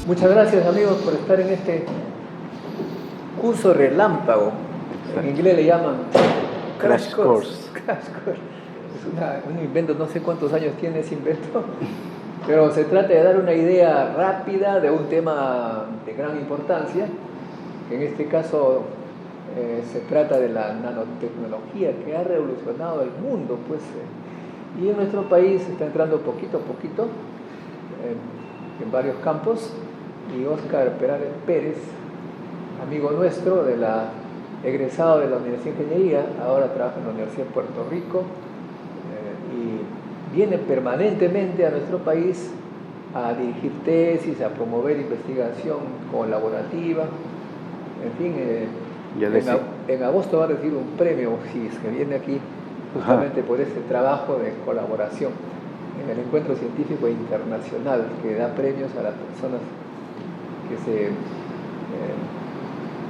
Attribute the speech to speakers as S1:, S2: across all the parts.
S1: Muchas gracias, amigos, por estar en este curso relámpago. En inglés le llaman Crash Course. Crash Course. Es un invento, no sé cuántos años tiene ese invento, pero se trata de dar una idea rápida de un tema de gran importancia, que en este caso se trata de la nanotecnología que ha revolucionado el mundo, pues, y en nuestro país está entrando poquito a poquito en varios campos. Y Óscar Perales Pérez, amigo nuestro, egresado de la Universidad de Ingeniería, ahora trabaja en la Universidad de Puerto Rico, y viene permanentemente a nuestro país a dirigir tesis, a promover investigación colaborativa. En fin, en agosto va a recibir un premio, si es que viene aquí, justamente por ese trabajo de colaboración en el Encuentro Científico Internacional, que da premios a las personas que se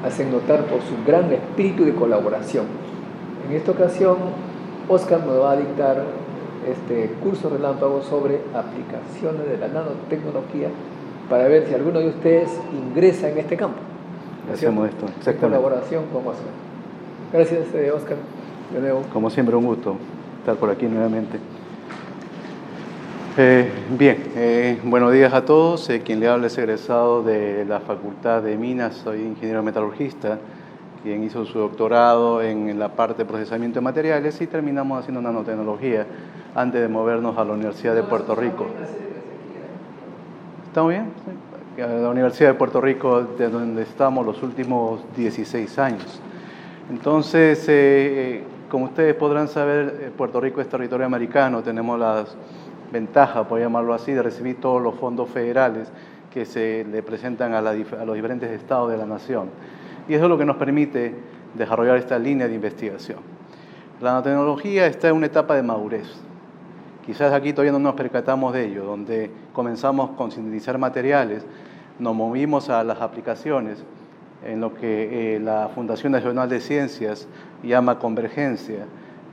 S1: hacen notar por su gran espíritu de colaboración. En esta ocasión, Óscar nos va a dictar este curso relámpago sobre aplicaciones de la nanotecnología para ver si alguno de ustedes ingresa en este campo.
S2: Hacemos esto, exactamente.
S1: En colaboración con Óscar. Gracias, Óscar. De nuevo.
S2: Como siempre, un gusto estar por aquí nuevamente. Buenos días a todos. Quien le habla es egresado de la Facultad de Minas, soy ingeniero metalurgista, quien hizo su doctorado en la parte de procesamiento de materiales y terminamos haciendo nanotecnología antes de movernos a la Universidad de Puerto Rico. ¿Estamos bien? Sí. A la Universidad de Puerto Rico, de donde estamos los últimos 16 años. Entonces, como ustedes podrán saber, Puerto Rico es territorio americano, tenemos las ventaja, por llamarlo así, de recibir todos los fondos federales que se le presentan a los diferentes estados de la nación. Y eso es lo que nos permite desarrollar esta línea de investigación. La nanotecnología está en una etapa de madurez. Quizás aquí todavía no nos percatamos de ello, donde comenzamos con sintetizar materiales, nos movimos a las aplicaciones en lo que la Fundación Nacional de Ciencias llama convergencia.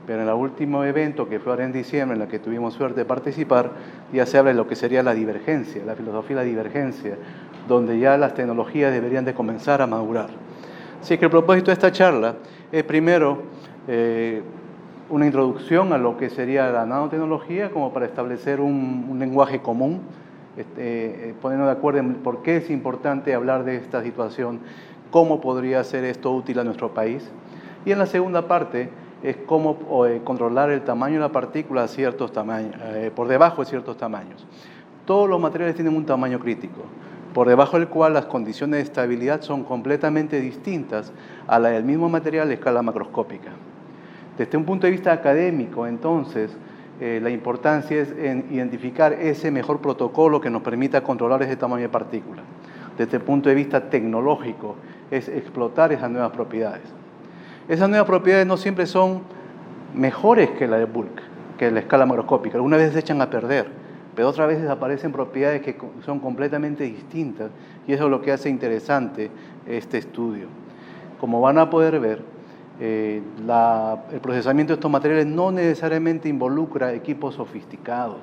S2: Pero en el último evento, que fue ahora en diciembre, en el que tuvimos suerte de participar, ya se habla de lo que sería la divergencia, la filosofía de la divergencia, donde ya las tecnologías deberían de comenzar a madurar. Así que el propósito de esta charla es primero una introducción a lo que sería la nanotecnología, como para establecer un lenguaje común, ponernos de acuerdo en por qué es importante hablar de esta situación, cómo podría ser esto útil a nuestro país. Y en la segunda parte es cómo controlar el tamaño de la partícula a ciertos tamaños, por debajo de ciertos tamaños. Todos los materiales tienen un tamaño crítico, por debajo del cual las condiciones de estabilidad son completamente distintas a la del mismo material a escala macroscópica. Desde un punto de vista académico, entonces, la importancia es en identificar ese mejor protocolo que nos permita controlar ese tamaño de partícula. Desde el punto de vista tecnológico, es explotar esas nuevas propiedades. Esas nuevas propiedades no siempre son mejores que la de bulk, que la escala macroscópica. Algunas veces se echan a perder, pero otras veces aparecen propiedades que son completamente distintas, y eso es lo que hace interesante este estudio. Como van a poder ver, el procesamiento de estos materiales no necesariamente involucra equipos sofisticados,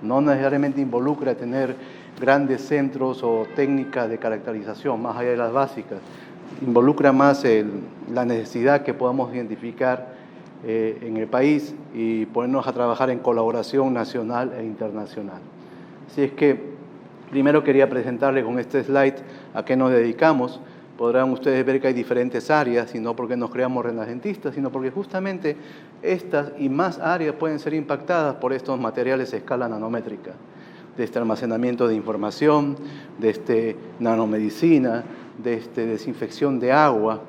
S2: no necesariamente involucra tener grandes centros o técnicas de caracterización, más allá de las básicas. Involucra más la necesidad que podamos identificar en el país y ponernos a trabajar en colaboración nacional e internacional. Así es que primero quería presentarles con este slide a qué nos dedicamos. Podrán ustedes ver que hay diferentes áreas, y no porque nos creamos renacentistas, sino porque justamente estas y más áreas pueden ser impactadas por estos materiales a escala nanométrica, desde almacenamiento de información, desde nanomedicina, desde desinfección de agua,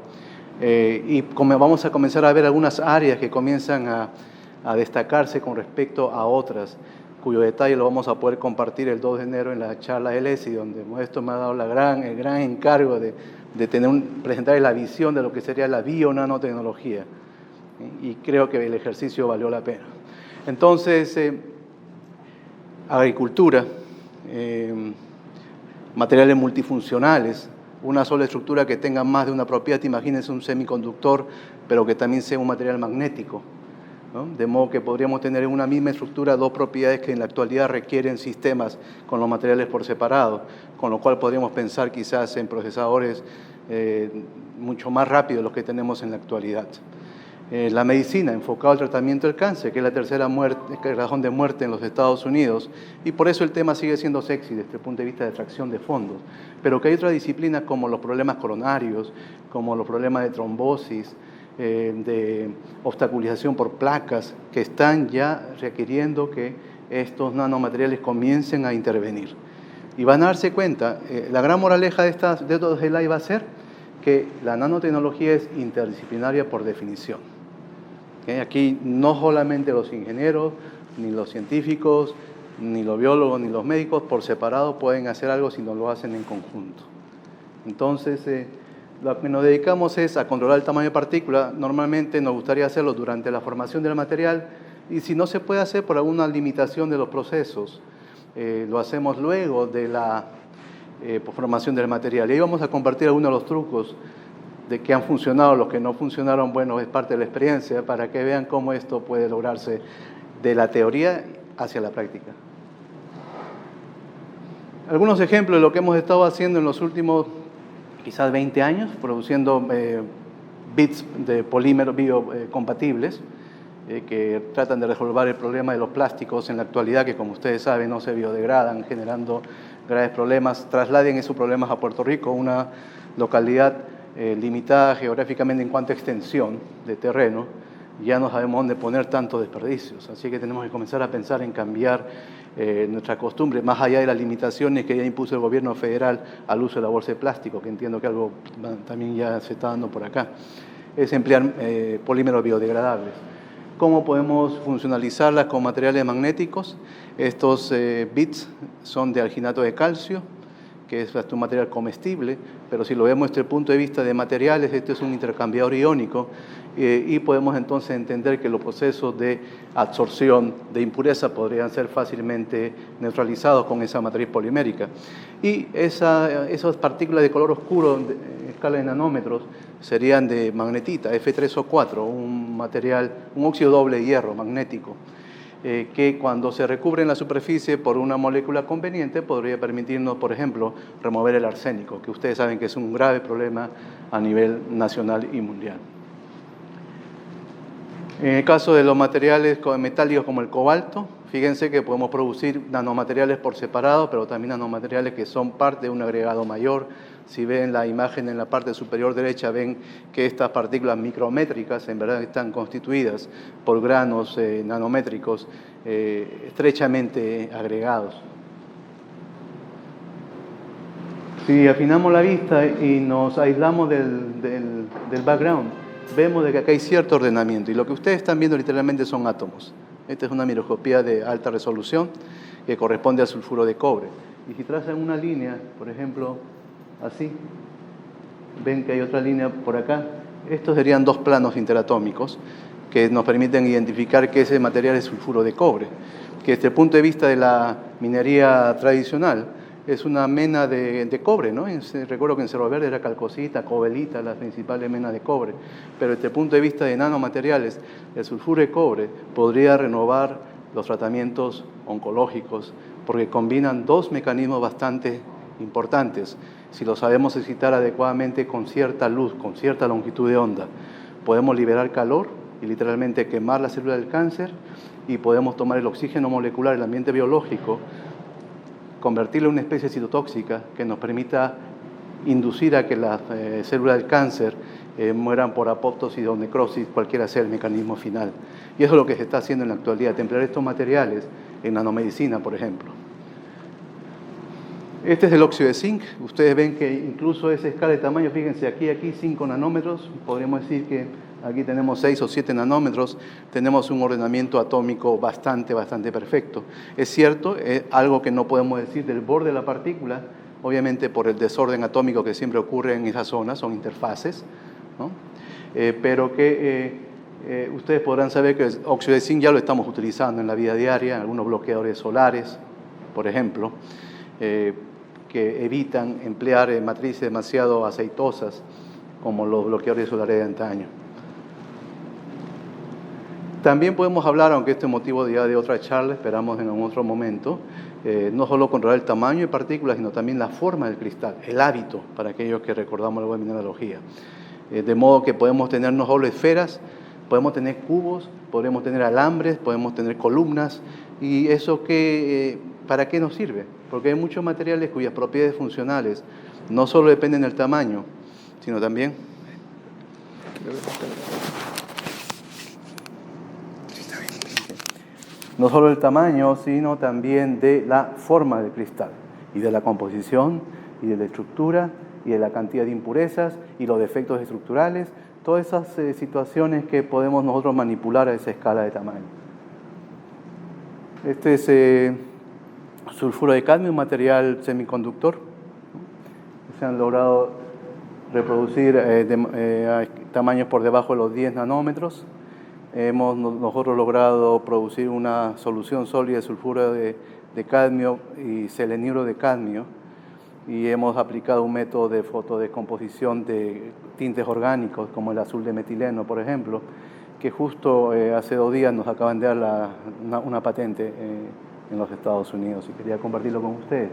S2: y como vamos a comenzar a ver algunas áreas que comienzan a destacarse con respecto a otras, cuyo detalle lo vamos a poder compartir el 2 de enero en la charla del ESI, donde Modesto me ha dado el gran encargo de presentar la visión de lo que sería la bio-nanotecnología, y creo que el ejercicio valió la pena. Entonces, agricultura, materiales multifuncionales, una sola estructura que tenga más de una propiedad. Imagínense un semiconductor, pero que también sea un material magnético, ¿no? De modo que podríamos tener en una misma estructura dos propiedades que en la actualidad requieren sistemas con los materiales por separado, con lo cual podríamos pensar quizás en procesadores mucho más rápidos de los que tenemos en la actualidad. La medicina, enfocada al tratamiento del cáncer, que es la tercera razón de muerte en los Estados Unidos, y por eso el tema sigue siendo sexy desde el punto de vista de extracción de fondos, pero que hay otras disciplinas como los problemas coronarios, como los problemas de trombosis, de obstaculización por placas, que están ya requiriendo que estos nanomateriales comiencen a intervenir. Y van a darse cuenta, la gran moraleja de estos slides va a ser que la nanotecnología es interdisciplinaria por definición. ¿Okay? Aquí no solamente los ingenieros, ni los científicos, ni los biólogos, ni los médicos por separado pueden hacer algo si no lo hacen en conjunto. Entonces, lo que nos dedicamos es a controlar el tamaño de partícula. Normalmente nos gustaría hacerlo durante la formación del material y si no se puede hacer por alguna limitación de los procesos, lo hacemos luego de la formación del material. Y ahí vamos a compartir algunos de los trucos de que han funcionado, los que no funcionaron, bueno, es parte de la experiencia, para que vean cómo esto puede lograrse de la teoría hacia la práctica. Algunos ejemplos de lo que hemos estado haciendo en los últimos, quizás 20 años, produciendo bits de polímeros biocompatibles que tratan de resolver el problema de los plásticos en la actualidad, que como ustedes saben no se biodegradan, generando graves problemas. Trasladen esos problemas a Puerto Rico, una localidad limitada geográficamente en cuanto a extensión de terreno. Ya no sabemos dónde poner tantos desperdicios, así que tenemos que comenzar a pensar en cambiar nuestra costumbre, más allá de las limitaciones que ya impuso el gobierno federal al uso de la bolsa de plástico, que entiendo que algo también ya se está dando por acá, es emplear polímeros biodegradables. ¿Cómo podemos funcionalizarlas con materiales magnéticos? Estos bits son de alginato de calcio, que es un material comestible, pero si lo vemos desde el punto de vista de materiales, este es un intercambiador iónico y podemos entonces entender que los procesos de absorción de impureza podrían ser fácilmente neutralizados con esa matriz polimérica. Y esas partículas de color oscuro en escala de nanómetros serían de magnetita, F3O4, un material, un óxido doble de hierro magnético, que cuando se recubre en la superficie por una molécula conveniente podría permitirnos, por ejemplo, remover el arsénico, que ustedes saben que es un grave problema a nivel nacional y mundial. En el caso de los materiales metálicos como el cobalto, fíjense que podemos producir nanomateriales por separado, pero también nanomateriales que son parte de un agregado mayor. Si ven la imagen en la parte superior derecha, ven que estas partículas micrométricas en verdad están constituidas por granos nanométricos estrechamente agregados. Si afinamos la vista y nos aislamos del background, vemos de que acá hay cierto ordenamiento y lo que ustedes están viendo literalmente son átomos. Esta es una microscopía de alta resolución que corresponde al sulfuro de cobre. Y si trazan una línea, por ejemplo, así, ven que hay otra línea por acá. Estos serían dos planos interatómicos que nos permiten identificar que ese material es sulfuro de cobre, que desde el punto de vista de la minería tradicional es una mena de cobre, ¿no? Recuerdo que en Cerro Verde era calcosita, cobelita, las principales menas de cobre, pero desde el punto de vista de nanomateriales, el sulfuro de cobre podría renovar los tratamientos oncológicos porque combinan dos mecanismos bastante importantes. Si lo sabemos excitar adecuadamente con cierta luz, con cierta longitud de onda, podemos liberar calor y literalmente quemar la célula del cáncer y podemos tomar el oxígeno molecular del ambiente biológico, convertirlo en una especie citotóxica que nos permita inducir a que las células del cáncer mueran por apoptosis o necrosis, cualquiera sea el mecanismo final. Y eso es lo que se está haciendo en la actualidad, emplear estos materiales en nanomedicina, por ejemplo. Este es el óxido de zinc. Ustedes ven que incluso esa escala de tamaño, fíjense, aquí 5 nanómetros, podríamos decir que aquí tenemos 6 o 7 nanómetros, tenemos un ordenamiento atómico bastante perfecto. Es cierto, es algo que no podemos decir del borde de la partícula, obviamente por el desorden atómico que siempre ocurre en esa zona, son interfaces, ¿no? Pero que ustedes podrán saber que el óxido de zinc ya lo estamos utilizando en la vida diaria, en algunos bloqueadores solares, por ejemplo, que evitan emplear matrices demasiado aceitosas como los bloqueadores solares de antaño. También podemos hablar, aunque este es motivo ya de otra charla, esperamos en otro momento, no solo controlar el tamaño de partículas, sino también la forma del cristal, el hábito, para aquellos que recordamos algo de mineralogía. De modo que podemos tener no solo esferas, podemos tener cubos, podemos tener alambres, podemos tener columnas, y eso ¿para qué nos sirve? Porque hay muchos materiales cuyas propiedades funcionales no solo dependen del tamaño, sino también no solo del tamaño, sino también de la forma del cristal, y de la composición, y de la estructura, y de la cantidad de impurezas, y los defectos estructurales, todas esas situaciones que podemos nosotros manipular a esa escala de tamaño. Este es sulfuro de cadmio, un material semiconductor. Se han logrado reproducir a tamaños por debajo de los 10 nanómetros. Hemos nosotros logrado producir una solución sólida de sulfuro de cadmio y selenuro de cadmio, y hemos aplicado un método de fotodescomposición de tintes orgánicos como el azul de metileno, por ejemplo, que justo hace 2 días nos acaban de dar una patente en los Estados Unidos, y quería compartirlo con ustedes.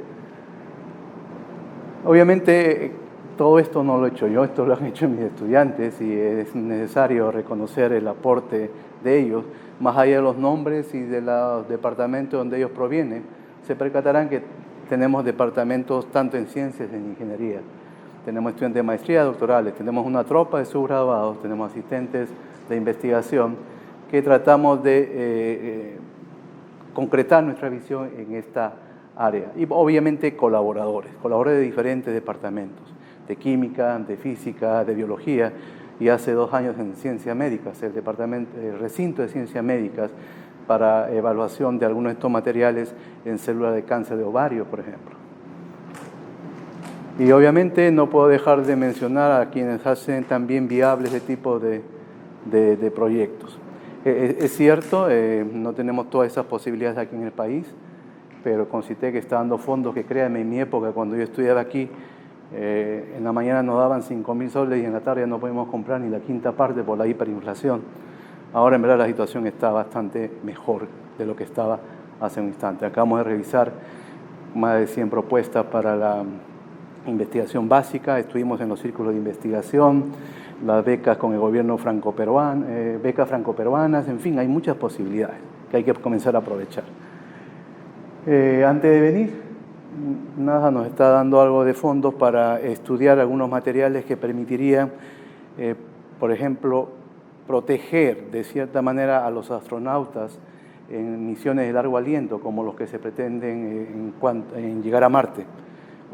S2: Obviamente todo esto no lo he hecho yo, esto lo han hecho mis estudiantes, y es necesario reconocer el aporte de ellos. Más allá de los nombres y de los departamentos donde ellos provienen, se percatarán que tenemos departamentos tanto en ciencias y en ingeniería. Tenemos estudiantes de maestría, doctorales, tenemos una tropa de subgraduados, tenemos asistentes de investigación que tratamos de concretar nuestra visión en esta área. Y obviamente colaboradores de diferentes departamentos, de química, de física, de biología, y hace 2 años en ciencias médicas, el recinto de ciencias médicas para evaluación de algunos de estos materiales en células de cáncer de ovario, por ejemplo. Y obviamente no puedo dejar de mencionar a quienes hacen también viables este tipo de proyectos. Es cierto, no tenemos todas esas posibilidades aquí en el país, pero con CITEC está dando fondos que, créanme, en mi época, cuando yo estudiaba aquí, en la mañana nos daban 5.000 soles y en la tarde no podíamos comprar ni la quinta parte por la hiperinflación. Ahora en verdad la situación está bastante mejor de lo que estaba hace un instante. Acabamos de revisar más de 100 propuestas para la investigación básica, estuvimos en los círculos de investigación, las becas con el gobierno franco-peruano, becas franco-peruanas, en fin, hay muchas posibilidades que hay que comenzar a aprovechar. Antes de venir, NASA nos está dando algo de fondos para estudiar algunos materiales que permitirían, por ejemplo, proteger de cierta manera a los astronautas en misiones de largo aliento, como los que se pretenden en llegar a Marte.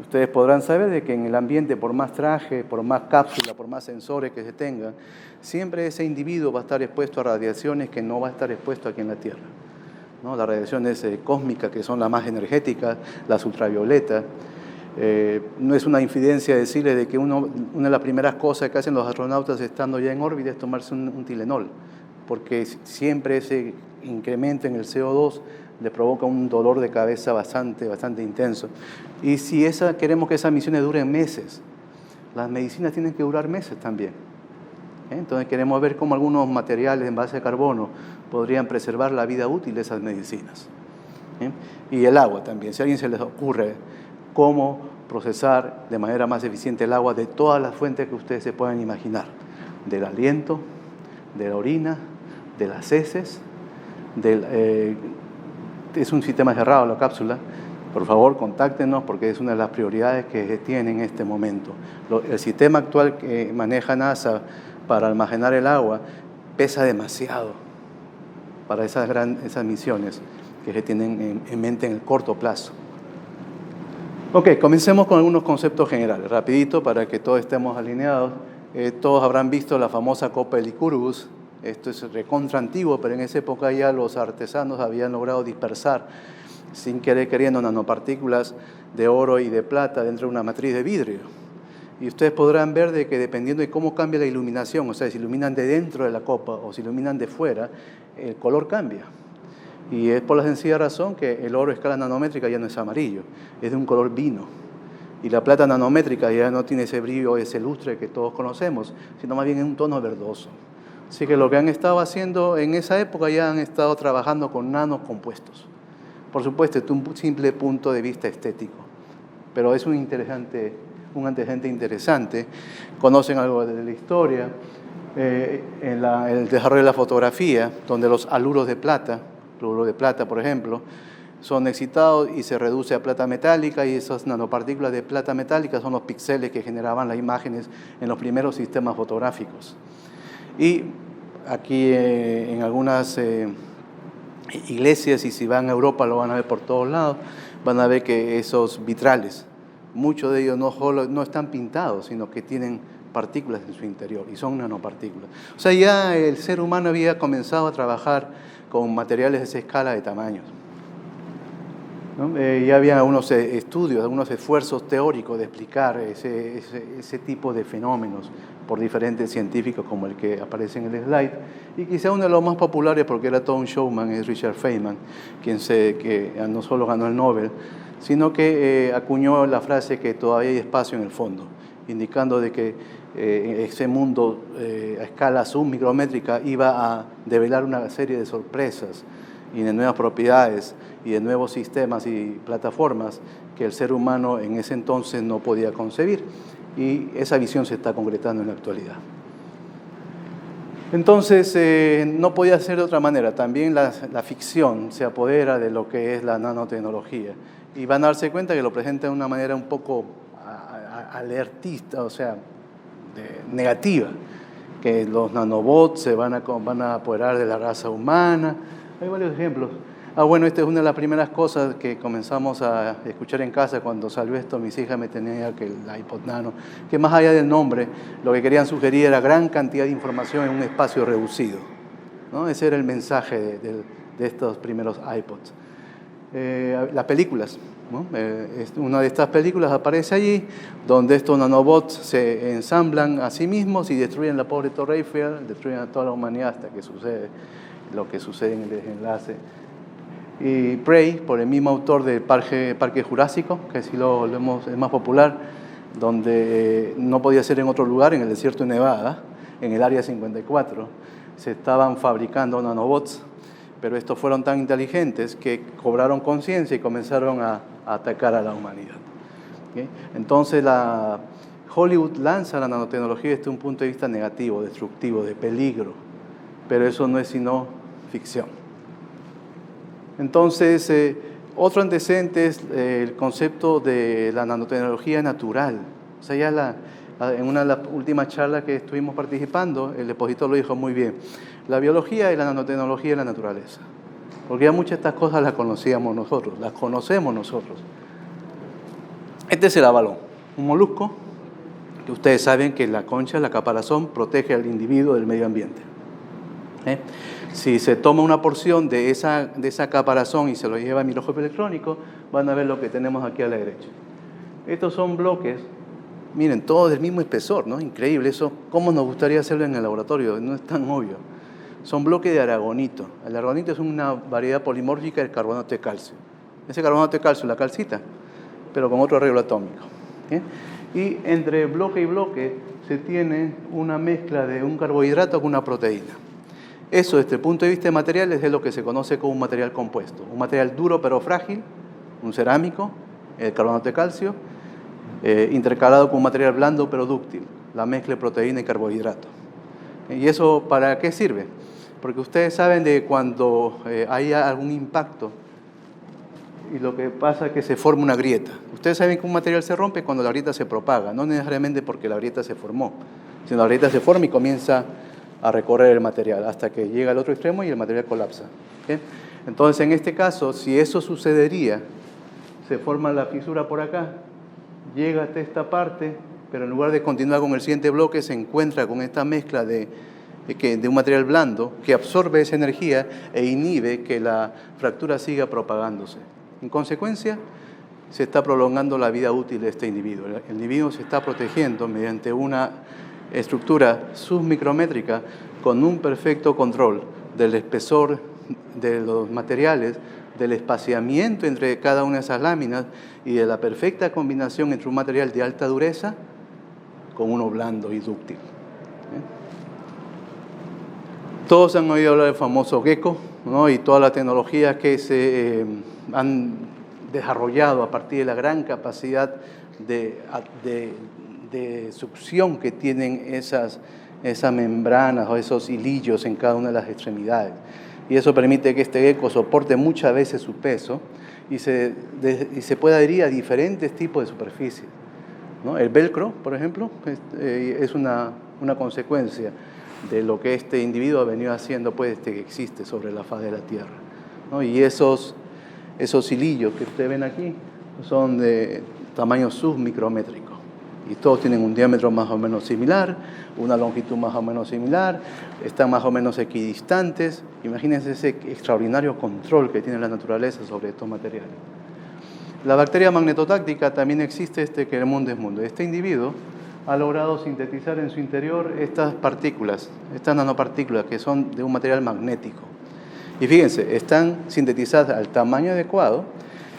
S2: Ustedes podrán saber de que en el ambiente, por más traje, por más cápsula, por más sensores que se tengan, siempre ese individuo va a estar expuesto a radiaciones que no va a estar expuesto aquí en la Tierra, ¿no? Las radiaciones cósmicas, que son las más energéticas, las ultravioletas. No es una infidencia decirles de que una de las primeras cosas que hacen los astronautas estando ya en órbita es tomarse un Tylenol, porque siempre ese incremento en el CO2 le provoca un dolor de cabeza bastante intenso. Y si queremos que esas misiones duren meses, las medicinas tienen que durar meses también. Entonces queremos ver cómo algunos materiales en base a carbono podrían preservar la vida útil de esas medicinas. Y el agua también, si a alguien se les ocurre cómo procesar de manera más eficiente el agua de todas las fuentes que ustedes se puedan imaginar, del aliento, de la orina, de las heces, es un sistema cerrado la cápsula. Por favor, contáctenos porque es una de las prioridades que se tiene en este momento. El sistema actual que maneja NASA para almacenar el agua pesa demasiado para esas misiones que se tienen en mente en el corto plazo. Ok, comencemos con algunos conceptos generales, rapidito para que todos estemos alineados. Todos habrán visto la famosa Copa de Licurgus. Esto es recontra antiguo, pero en esa época ya los artesanos habían logrado dispersar, sin querer queriendo, nanopartículas de oro y de plata dentro de una matriz de vidrio. Y ustedes podrán ver de que dependiendo de cómo cambia la iluminación, o sea, si iluminan de dentro de la copa o si iluminan de fuera, el color cambia. Y es por la sencilla razón que el oro a escala nanométrica ya no es amarillo, es de un color vino. Y la plata nanométrica ya no tiene ese brillo, ese lustre que todos conocemos, sino más bien en un tono verdoso. Así que lo que han estado haciendo en esa época ya han estado trabajando con nanocompuestos. Por supuesto, es un simple punto de vista estético, pero es un antecedente interesante. Conocen algo de la historia, en el desarrollo de la fotografía, donde los aluros de plata, fluoruro de plata, por ejemplo, son excitados y se reduce a plata metálica, y esas nanopartículas de plata metálica son los píxeles que generaban las imágenes en los primeros sistemas fotográficos. Y aquí en algunas iglesias, y si van a Europa lo van a ver por todos lados, van a ver que esos vitrales, muchos de ellos no están pintados, sino que tienen partículas en su interior, y son nanopartículas. O sea, ya el ser humano había comenzado a trabajar con materiales de esa escala de tamaños, ¿no? Ya había algunos estudios, algunos esfuerzos teóricos de explicar ese tipo de fenómenos por diferentes científicos, como el que aparece en el slide. Y quizá uno de los más populares, porque era todo un showman, es Richard Feynman, que no solo ganó el Nobel, sino que acuñó la frase que todavía hay espacio en el fondo, indicando de que ese mundo a escala submicrométrica iba a develar una serie de sorpresas y de nuevas propiedades y de nuevos sistemas y plataformas que el ser humano en ese entonces no podía concebir. Y esa visión se está concretando en la actualidad. Entonces, no podía ser de otra manera. También la ficción se apodera de lo que es la nanotecnología. Y van a darse cuenta que lo presenta de una manera un poco alertista, o sea, negativa, que los nanobots se van a apoderar de la raza humana. Hay varios ejemplos. Bueno, esta es una de las primeras cosas que comenzamos a escuchar en casa cuando salió esto. Mis hijas me tenían que el iPod Nano, que más allá del nombre, lo que querían sugerir era gran cantidad de información en un espacio reducido, ¿no? Ese era el mensaje de estos primeros iPods. Las películas, ¿no? Una de estas películas aparece allí, donde estos nanobots se ensamblan a sí mismos y destruyen la pobre Torre Eiffel, destruyen a toda la humanidad hasta que sucede lo que sucede en el desenlace. Y Prey, por el mismo autor del Parque Jurásico, que sí es más popular, donde no podía ser en otro lugar, en el desierto de Nevada, en el Área 54, se estaban fabricando nanobots, pero estos fueron tan inteligentes que cobraron conciencia y comenzaron a atacar a la humanidad. ¿Okay? Entonces Hollywood lanza la nanotecnología desde un punto de vista negativo, destructivo, de peligro, pero eso no es sino ficción. Entonces, otro antecedente es el concepto de la nanotecnología natural. O sea, ya en una de las últimas charlas que estuvimos participando, el expositor lo dijo muy bien. La biología y la nanotecnología y la naturaleza. Porque ya muchas de estas cosas las conocíamos nosotros, las conocemos nosotros. Este es el abalón, un molusco que ustedes saben que la concha, la caparazón, protege al individuo del medio ambiente. Si se toma una porción de esa caparazón y se lo lleva a microscopio electrónico, van a ver lo que tenemos aquí a la derecha. Estos son bloques, miren, todos del mismo espesor, ¿no? Increíble eso. ¿Cómo nos gustaría hacerlo en el laboratorio? No es tan obvio. Son bloques de aragonito. El aragonito es una variedad polimórfica del carbonato de calcio. Ese carbonato de calcio, la calcita, pero con otro arreglo atómico. Y entre bloque y bloque se tiene una mezcla de un carbohidrato con una proteína. Eso, desde el punto de vista de materiales, es lo que se conoce como un material compuesto. Un material duro pero frágil, un cerámico, el carbonato de calcio, intercalado con un material blando pero dúctil, la mezcla de proteína y carbohidrato. ¿Y eso para qué sirve? Porque ustedes saben de cuando hay algún impacto y lo que pasa es que se forma una grieta. Ustedes saben que un material se rompe cuando la grieta se propaga, no necesariamente porque la grieta se formó, sino la grieta se forma y comienza a recorrer el material hasta que llega al otro extremo y el material colapsa. ¿Okay? Entonces, en este caso, si eso sucedería, se forma la fisura por acá, llega hasta esta parte, pero en lugar de continuar con el siguiente bloque, se encuentra con esta mezcla de un material blando que absorbe esa energía e inhibe que la fractura siga propagándose. En consecuencia, se está prolongando la vida útil de este individuo. El individuo se está protegiendo mediante una estructura submicrométrica con un perfecto control del espesor de los materiales, del espaciamiento entre cada una de esas láminas y de la perfecta combinación entre un material de alta dureza con uno blando y dúctil. Todos han oído hablar del famoso gecko, ¿no? Y todas las tecnologías que se han desarrollado a partir de la gran capacidad de succión que tienen esas membranas o esos hilillos en cada una de las extremidades. Y eso permite que este gecko soporte muchas veces su peso y se pueda adherir a diferentes tipos de superficies, ¿no? El velcro, por ejemplo, es una consecuencia de lo que este individuo ha venido haciendo pues, que existe sobre la faz de la Tierra, ¿no? Y esos hilillos que ustedes ven aquí son de tamaño submicrométrico y todos tienen un diámetro más o menos similar, una longitud más o menos similar, están más o menos equidistantes. Imagínense ese extraordinario control que tiene la naturaleza sobre estos materiales. La bacteria magnetotáctica también existe que el mundo es mundo. Este individuo ha logrado sintetizar en su interior estas partículas, estas nanopartículas que son de un material magnético. Y fíjense, están sintetizadas al tamaño adecuado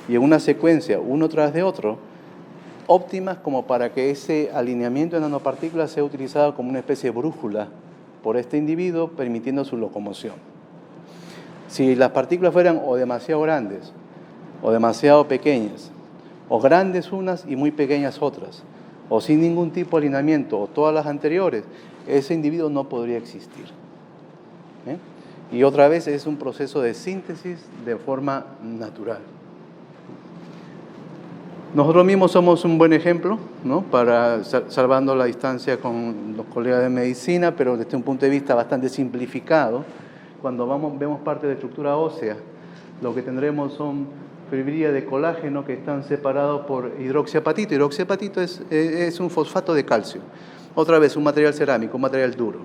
S2: y en una secuencia, uno tras de otro, óptimas como para que ese alineamiento de nanopartículas sea utilizado como una especie de brújula por este individuo, permitiendo su locomoción. Si las partículas fueran o demasiado grandes, o demasiado pequeñas, o grandes unas y muy pequeñas otras, o sin ningún tipo de alineamiento, o todas las anteriores, ese individuo no podría existir. Y otra vez es un proceso de síntesis de forma natural. Nosotros mismos somos un buen ejemplo, ¿no? Para salvando la distancia con los colegas de medicina, pero desde un punto de vista bastante simplificado. Cuando vemos parte de estructura ósea, lo que tendremos son fibrillas de colágeno que están separados por hidroxiapatito. Hidroxiapatito es un fosfato de calcio. Otra vez, un material cerámico, un material duro.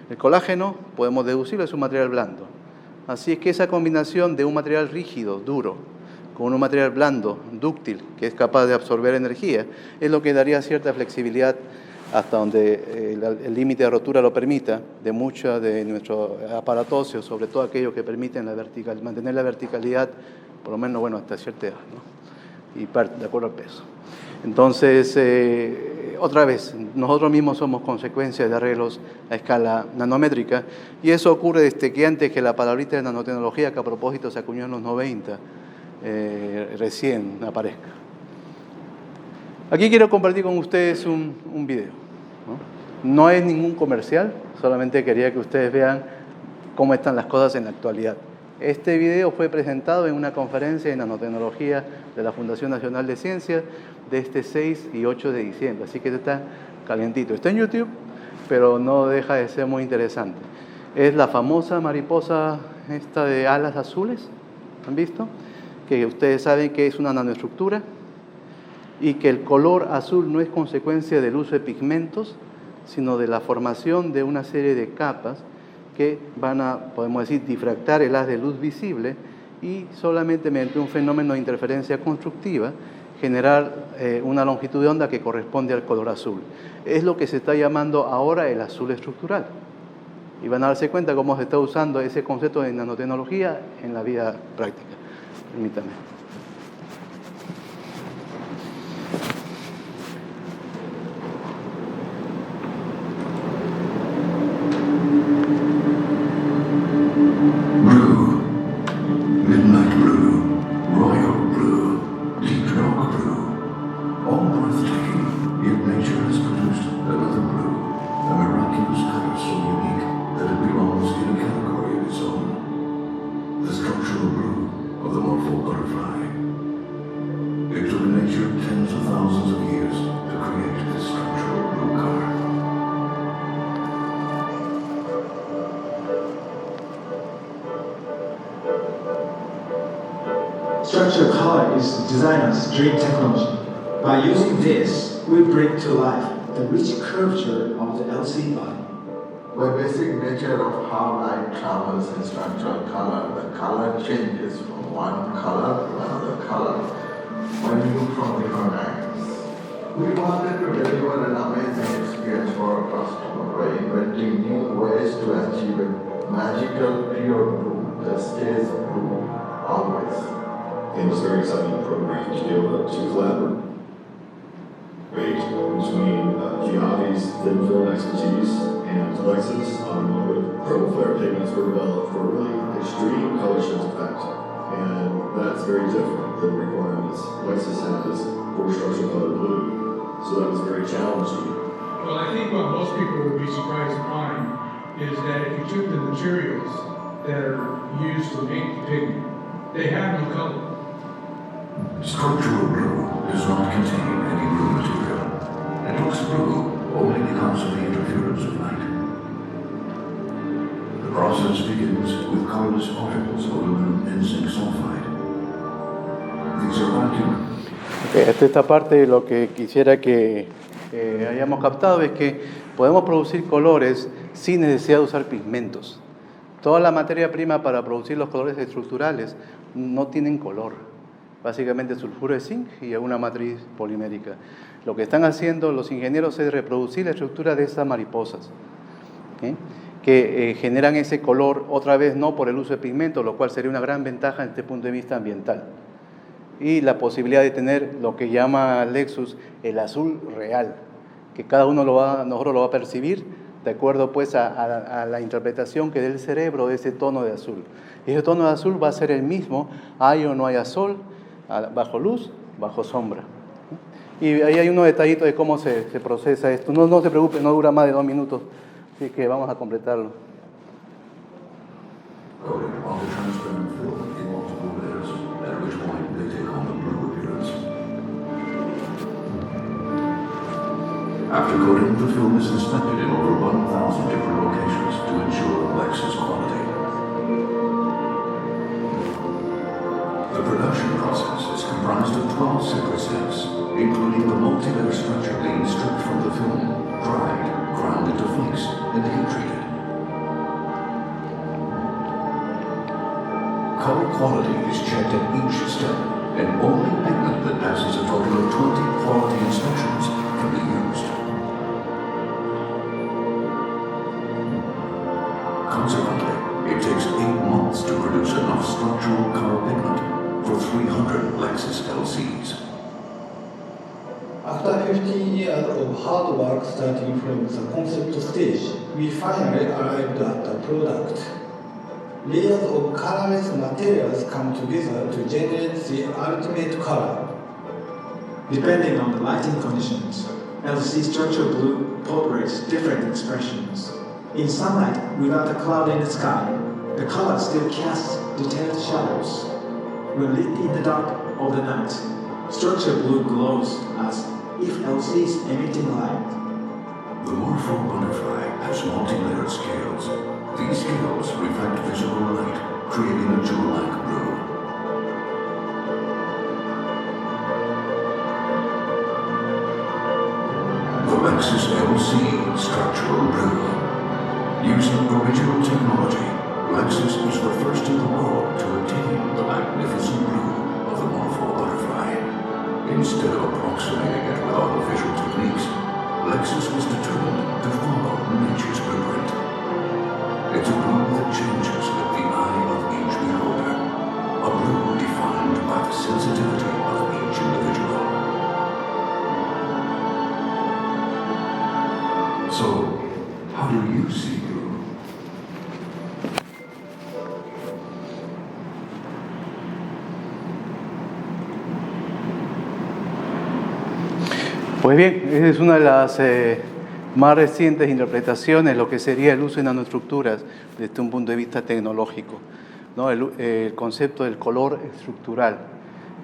S2: El colágeno, podemos deducirlo, es un material blando. Así es que esa combinación de un material rígido, duro, con un material blando, dúctil, que es capaz de absorber energía, es lo que daría cierta flexibilidad hasta donde el límite de rotura lo permita, de mucho de nuestro aparato óseo, sobre todo aquello que permiten mantener la verticalidad, por lo menos, bueno, hasta cierta edad, ¿no? Y de acuerdo al peso. Entonces, otra vez, nosotros mismos somos consecuencia de arreglos a escala nanométrica, y eso ocurre desde que antes que la palabrita de nanotecnología, que a propósito se acuñó en los 90, recién aparezca. Aquí quiero compartir con ustedes un video, ¿no? No es ningún comercial, solamente quería que ustedes vean cómo están las cosas en la actualidad. Este video fue presentado en una conferencia de nanotecnología de la Fundación Nacional de Ciencias de este 6 y 8 de diciembre, así que está calientito. Está en YouTube, pero no deja de ser muy interesante. Es la famosa mariposa esta de alas azules, ¿han visto? Que ustedes saben que es una nanoestructura y que el color azul no es consecuencia del uso de pigmentos, sino de la formación de una serie de capas que van a, podemos decir, difractar el haz de luz visible y solamente mediante un fenómeno de interferencia constructiva generar una longitud de onda que corresponde al color azul. Es lo que se está llamando ahora el azul estructural. Y van a darse cuenta cómo se está usando ese concepto de nanotecnología en la vida práctica. Permítame.
S3: Blue, midnight blue, royal blue, deep dark blue, all breathtaking, yet nature has produced another blue, a miraculous color so unique that it belongs in a category of its own. The structural blue of the morpho butterfly. It took nature tens of thousands of years to create this structural blue color.
S4: Structural color is the designer's dream technology. By using this, we bring to life the rich curvature of the LCD body.
S3: By basic nature of how light travels in structural color, the color changes from one color to another color when viewed from different angles. We wanted to deliver an amazing experience for our customer by inventing new ways to achieve a magical pure blue that stays blue always.
S5: It was a very exciting program to be able to collaborate between
S3: Giavi's thin film expertise and Lexus automotive. Purple flare pigments were developed for really extreme color shift effect, and that's very different than the requirements Lexus has for structural color blue, so that was very challenging.
S5: Well, I think what most people would be surprised to find is that if you took the materials that are used to make the pigment, they have no color.
S3: Structural blue does not contain any blue material. It looks blue only because of the interference of light. The process begins with colorless particles of aluminum and zinc sulfide. These are vacuum.
S2: Esta parte lo que quisiera que hayamos captado es que podemos producir colores sin necesidad de usar pigmentos. Toda la materia prima para producir los colores estructurales no tienen color. Básicamente sulfuro de zinc y una matriz polimérica. Lo que están haciendo los ingenieros es reproducir la estructura de esas mariposas, ¿okay? Que generan ese color, otra vez no por el uso de pigmentos, lo cual sería una gran ventaja desde este punto de vista ambiental. Y la posibilidad de tener lo que llama Lexus el azul real, que cada uno nosotros lo va a percibir de acuerdo pues a la interpretación que dé el cerebro de ese tono de azul. Y ese tono de azul va a ser el mismo, hay o no haya sol, bajo luz, bajo sombra. Y ahí hay unos detallitos de cómo se procesa esto. No se preocupe, no dura más de 2 minutos, así que vamos a completarlo.
S3: Coated on the transparent film in multiple layers, at which point they take on the blue appearance. After coating, the film is inspected in over 1,000 different locations to ensure Lexus quality. The production process is comprised of 12 separate steps, including the multi-layer structure being stripped from the film, dried, ground into flakes, and heat-treated. Color quality is checked at each step, and only pigment that passes a total of 20 quality inspections can be used. Consequently, it takes 8 months to produce enough structural color pigment for 300 Lexus LCs.
S4: After 15 years of hard work starting from the concept stage, we finally arrived at the product. Layers of colorless materials come together to generate the ultimate color. Depending on the lighting conditions, LC structure blue portrays different expressions. In sunlight, without a cloud in the sky, the color still casts detailed shadows. When lit in the dark of the night, structure blue glows as if LC is emitting light.
S3: The Morpho butterfly has multi-layered scales. These scales reflect visible light, creating a jewel-like blue. The Lexus LC Structural Blue. Using original technology, Lexus is the first in the world to attain the magnificent blue of the Morpho butterfly. Instead of approximating it with artificial techniques, Lexus was determined to follow nature's blueprint. It's a blue that changes with the eye of each beholder, a blue defined by the sensitivity of each individual. So, how do you see blue?
S2: Pues bien, esa es una de las más recientes interpretaciones, lo que sería el uso de nanoestructuras desde un punto de vista tecnológico, ¿no? El concepto del color estructural,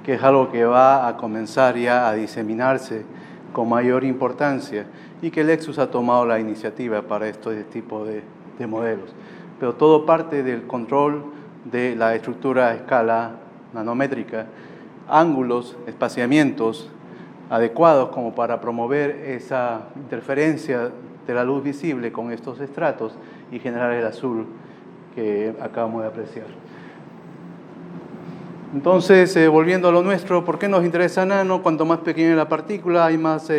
S2: que es algo que va a comenzar ya a diseminarse con mayor importancia y que Lexus ha tomado la iniciativa para este tipo de modelos. Pero todo parte del control de la estructura a escala nanométrica, ángulos, espaciamientos adecuados como para promover esa interferencia de la luz visible con estos estratos y generar el azul que acabamos de apreciar. Entonces, volviendo a lo nuestro, ¿por qué nos interesa nano? Cuanto más pequeña es la partícula, hay más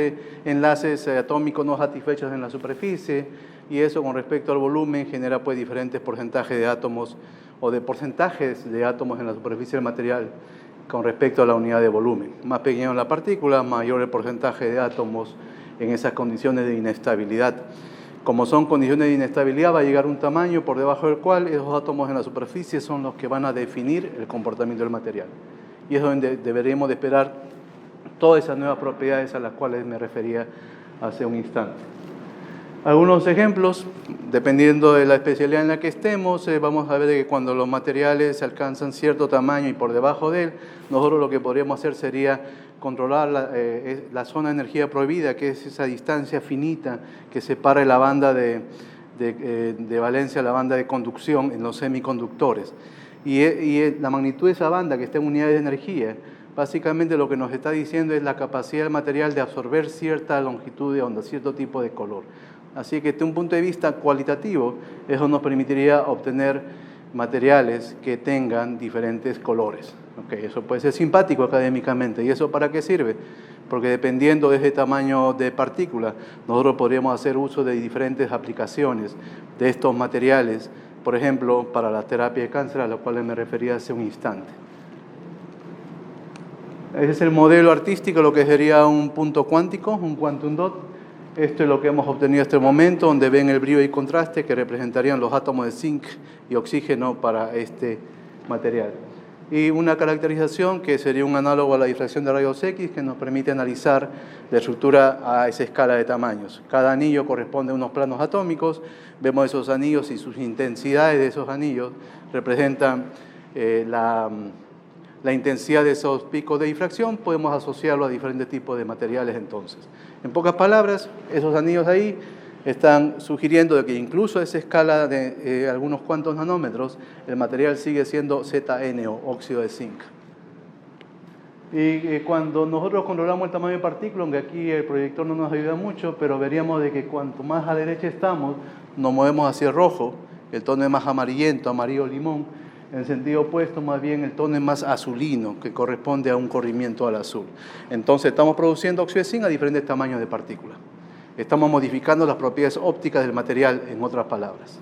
S2: enlaces atómicos no satisfechos en la superficie, y eso con respecto al volumen genera pues diferentes porcentajes de átomos o de porcentajes de átomos en la superficie del material con respecto a la unidad de volumen. Más pequeña es la partícula, mayor el porcentaje de átomos en esas condiciones de inestabilidad. Como son condiciones de inestabilidad, va a llegar un tamaño por debajo del cual esos átomos en la superficie son los que van a definir el comportamiento del material. Y es donde deberíamos de esperar todas esas nuevas propiedades a las cuales me refería hace un instante. Algunos ejemplos, dependiendo de la especialidad en la que estemos, vamos a ver que cuando los materiales alcanzan cierto tamaño y por debajo de él, nosotros lo que podríamos hacer sería controlar la zona de energía prohibida, que es esa distancia finita que separa la banda de valencia a la banda de conducción en los semiconductores. Y la magnitud de esa banda, que está en unidades de energía, básicamente lo que nos está diciendo es la capacidad del material de absorber cierta longitud de onda, cierto tipo de color. Así que desde un punto de vista cualitativo, eso nos permitiría obtener materiales que tengan diferentes colores. Okay, eso puede ser simpático académicamente. ¿Y eso para qué sirve? Porque dependiendo de ese tamaño de partícula, nosotros podríamos hacer uso de diferentes aplicaciones de estos materiales, por ejemplo, para la terapia de cáncer, a la cual me refería hace un instante. Ese es el modelo artístico, lo que sería un punto cuántico, un quantum dot. Esto es lo que hemos obtenido hasta el momento, donde ven el brillo y contraste que representarían los átomos de zinc y oxígeno para este material. Y una caracterización que sería un análogo a la difracción de rayos X, que nos permite analizar la estructura a esa escala de tamaños. Cada anillo corresponde a unos planos atómicos, vemos esos anillos y sus intensidades de esos anillos representan la intensidad de esos picos de difracción, podemos asociarlo a diferentes tipos de materiales entonces. En pocas palabras, esos anillos ahí están sugiriendo de que incluso a esa escala de algunos cuantos nanómetros, el material sigue siendo ZNO, óxido de zinc. Y cuando nosotros controlamos el tamaño de partícula, aunque aquí el proyector no nos ayuda mucho, pero veríamos de que cuanto más a la derecha estamos, nos movemos hacia el rojo, el tono es más amarillento, amarillo limón. En sentido opuesto, más bien, el tono es más azulino, que corresponde a un corrimiento al azul. Entonces, estamos produciendo óxido de zinc a diferentes tamaños de partículas. Estamos modificando las propiedades ópticas del material, en otras palabras.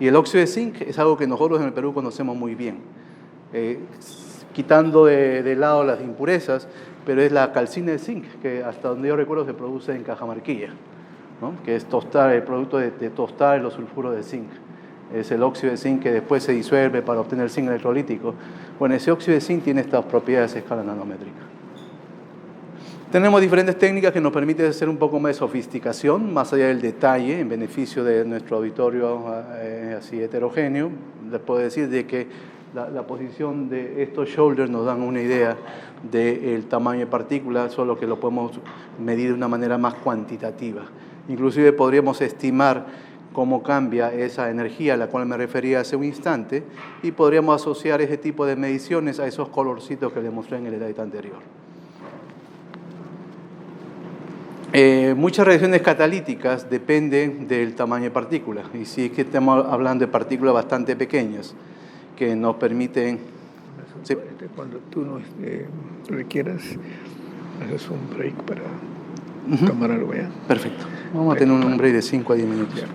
S2: Y el óxido de zinc es algo que nosotros en el Perú conocemos muy bien, quitando de lado las impurezas, pero es la calcina de zinc, que hasta donde yo recuerdo se produce en Cajamarquilla, ¿no? Que es tostar, el producto de tostar los sulfuros de zinc. Es el óxido de zinc que después se disuelve para obtener zinc electrolítico. Bueno, ese óxido de zinc tiene estas propiedades a escala nanométrica. Tenemos diferentes técnicas que nos permiten hacer un poco más de sofisticación, más allá del detalle, en beneficio de nuestro auditorio así heterogéneo. Les puedo decir de que la posición de estos shoulders nos dan una idea del tamaño de partículas, solo que lo podemos medir de una manera más cuantitativa. Inclusive podríamos estimar cómo cambia esa energía a la cual me refería hace un instante y podríamos asociar ese tipo de mediciones a esos colorcitos que les mostré en el slide anterior. Muchas reacciones catalíticas dependen del tamaño de partículas y si es que estamos hablando de partículas bastante pequeñas que nos permiten... Sí.
S1: Cuando tú nos requieras, haces un break para tomar algo ya.
S2: Perfecto. Vamos a tener un break de 5 a 10 minutos.
S1: Ya,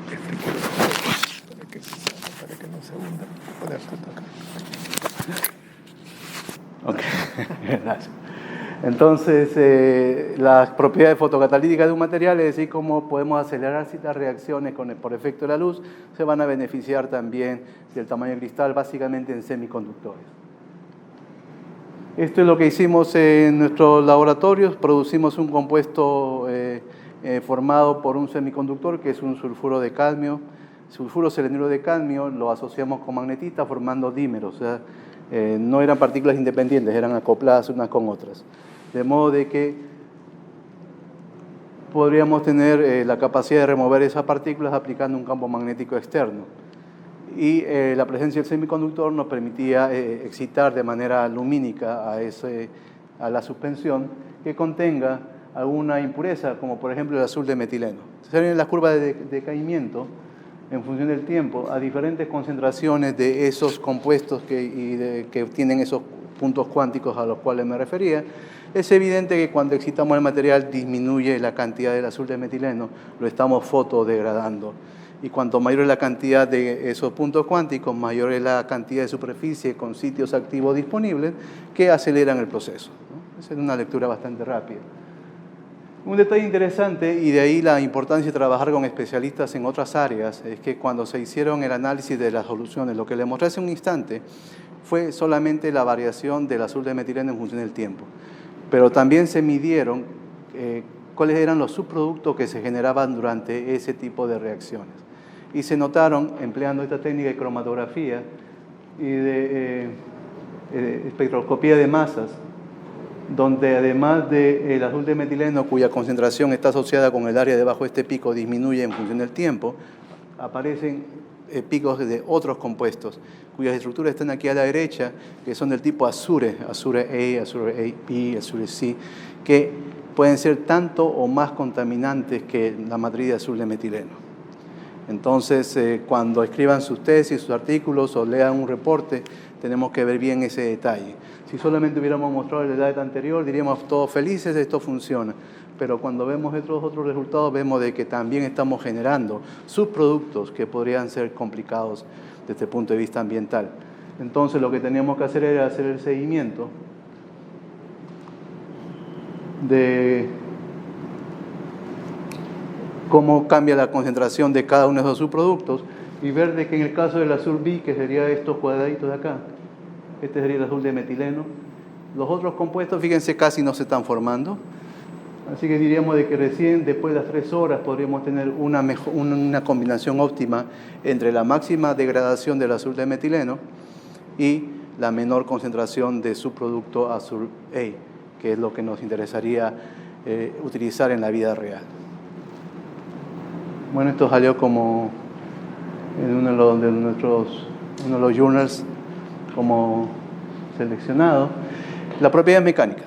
S1: para que no se hunda, poder tocar.
S2: Ok, gracias. Entonces, las propiedades fotocatalíticas de un material, es decir, cómo podemos acelerar ciertas reacciones por efecto de la luz, se van a beneficiar también del tamaño del cristal, básicamente en semiconductores. Esto es lo que hicimos en nuestros laboratorios. Producimos un compuesto formado por un semiconductor que es un sulfuro de cadmio. Sulfuro selenuro de cadmio lo asociamos con magnetita formando dímeros. O sea, no eran partículas independientes, eran acopladas unas con otras. De modo de que podríamos tener la capacidad de remover esas partículas aplicando un campo magnético externo. Y la presencia del semiconductor nos permitía excitar de manera lumínica a la suspensión que contenga alguna impureza, como por ejemplo el azul de metileno. Se ven las curvas de decaimiento en función del tiempo a diferentes concentraciones de esos compuestos que tienen esos puntos cuánticos a los cuales me refería. Es evidente que cuando excitamos el material disminuye la cantidad del azul de metileno, lo estamos fotodegradando. Y cuanto mayor es la cantidad de esos puntos cuánticos, mayor es la cantidad de superficie con sitios activos disponibles que aceleran el proceso, ¿no? Esa es una lectura bastante rápida. Un detalle interesante, y de ahí la importancia de trabajar con especialistas en otras áreas, es que cuando se hicieron el análisis de las soluciones, lo que le mostré hace un instante fue solamente la variación del azul de metileno en función del tiempo. Pero también se midieron cuáles eran los subproductos que se generaban durante ese tipo de reacciones. Y se notaron, empleando esta técnica de cromatografía y de espectroscopía de masas, donde además del azul de metileno, cuya concentración está asociada con el área debajo de este pico, disminuye en función del tiempo, aparecen picos de otros compuestos, cuyas estructuras están aquí a la derecha, que son del tipo Azure, Azure A, Azure AP, Azure C, que pueden ser tanto o más contaminantes que la matriz de azul de metileno. Entonces, cuando escriban sus tesis, sus artículos o lean un reporte, tenemos que ver bien ese detalle. Si solamente hubiéramos mostrado el slide anterior, diríamos todos felices, esto funciona. Pero cuando vemos estos otros resultados, vemos de que también estamos generando subproductos que podrían ser complicados desde el punto de vista ambiental. Entonces, lo que teníamos que hacer era hacer el seguimiento de cómo cambia la concentración de cada uno de esos subproductos y ver de que en el caso del azul B, que sería estos cuadraditos de acá, este sería el azul de metileno, los otros compuestos, fíjense, casi no se están formando. Así que diríamos de que recién después de las 3 horas podríamos tener una combinación óptima entre la máxima degradación del azul de metileno y la menor concentración de subproducto azul A, que es lo que nos interesaría utilizar en la vida real. Bueno, esto salió como en uno de los journals como seleccionado. La propiedad mecánica.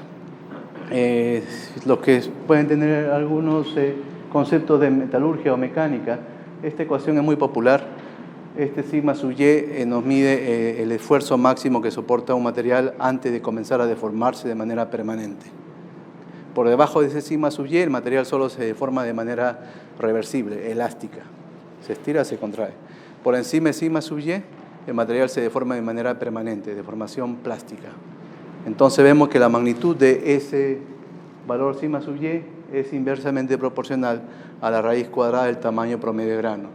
S2: Los que pueden tener algunos conceptos de metalurgia o mecánica, esta ecuación es muy popular. Este sigma sub y nos mide el esfuerzo máximo que soporta un material antes de comenzar a deformarse de manera permanente. Por debajo de ese sigma sub y, el material solo se deforma de manera reversible, elástica. Se estira, se contrae. Por encima de sigma sub y, el material se deforma de manera permanente, deformación plástica. Entonces vemos que la magnitud de ese valor sigma sub y es inversamente proporcional a la raíz cuadrada del tamaño promedio de grano.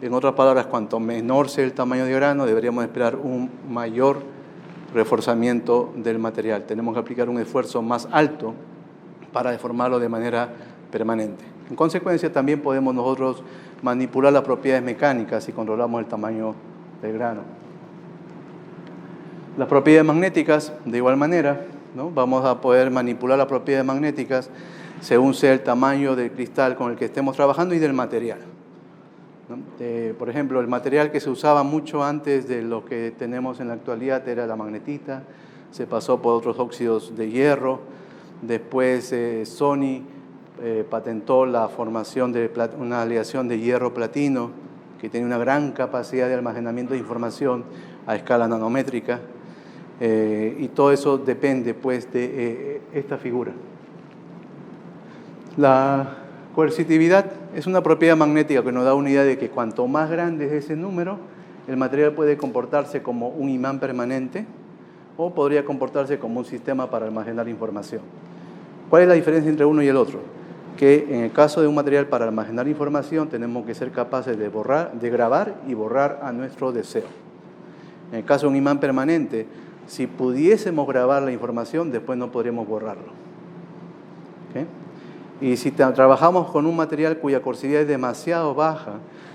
S2: En otras palabras, cuanto menor sea el tamaño de grano, deberíamos esperar un mayor reforzamiento del material. Tenemos que aplicar un esfuerzo más alto para deformarlo de manera permanente. En consecuencia, también podemos nosotros manipular las propiedades mecánicas si controlamos el tamaño del grano. Las propiedades magnéticas, de igual manera, ¿no? Vamos a poder manipular las propiedades magnéticas según sea el tamaño del cristal con el que estemos trabajando y del material, ¿no? Por ejemplo, el material que se usaba mucho antes de lo que tenemos en la actualidad era la magnetita, se pasó por otros óxidos de hierro, después Sony patentó la formación de una aleación de hierro-platino que tiene una gran capacidad de almacenamiento de información a escala nanométrica. Y todo eso depende pues de esta figura. La coercitividad es una propiedad magnética que nos da una idea de que cuanto más grande es ese número, el material puede comportarse como un imán permanente o podría comportarse como un sistema para almacenar información. ¿Cuál es la diferencia entre uno y el otro? Que en el caso de un material para almacenar información tenemos que ser capaces de grabar y borrar a nuestro deseo. En el caso de un imán permanente, si pudiésemos grabar la información, después no podríamos borrarlo. ¿Okay? Y si trabajamos con un material cuya coercividad es demasiado baja,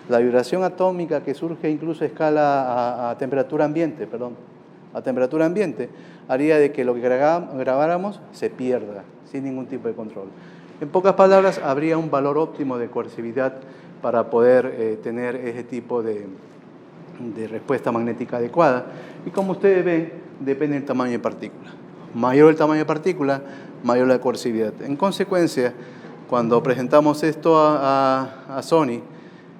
S2: la vibración atómica que surge incluso a escala a temperatura ambiente, haría de que lo que grabáramos se pierda sin ningún tipo de control. En pocas palabras, habría un valor óptimo de coercividad para poder tener ese tipo de respuesta magnética adecuada. Y como ustedes ven, depende del tamaño de partícula. Mayor el tamaño de partícula, mayor la coercividad. En consecuencia, cuando presentamos esto a Sony,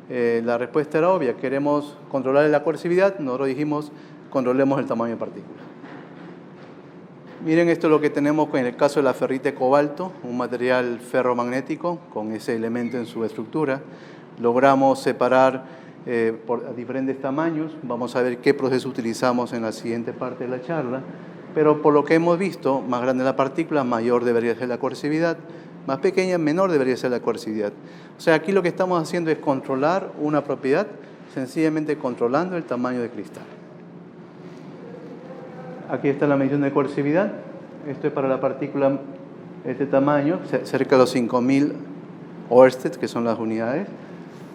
S2: la respuesta era obvia. Queremos controlar la coercividad, nosotros dijimos, controlemos el tamaño de partícula. Miren, esto es lo que tenemos en el caso de la ferrita de cobalto, un material ferromagnético con ese elemento en su estructura. Logramos separar por diferentes tamaños. Vamos a ver qué proceso utilizamos en la siguiente parte de la charla. Pero por lo que hemos visto, más grande la partícula, mayor debería ser la coercividad. más pequeña, menor debería ser la coercividad. O sea, aquí lo que estamos haciendo es controlar una propiedad, sencillamente controlando el tamaño de cristal. Aquí está la medición de coercividad. Esto es para la partícula de este tamaño, cerca de los 5000 Oersted, que son las unidades.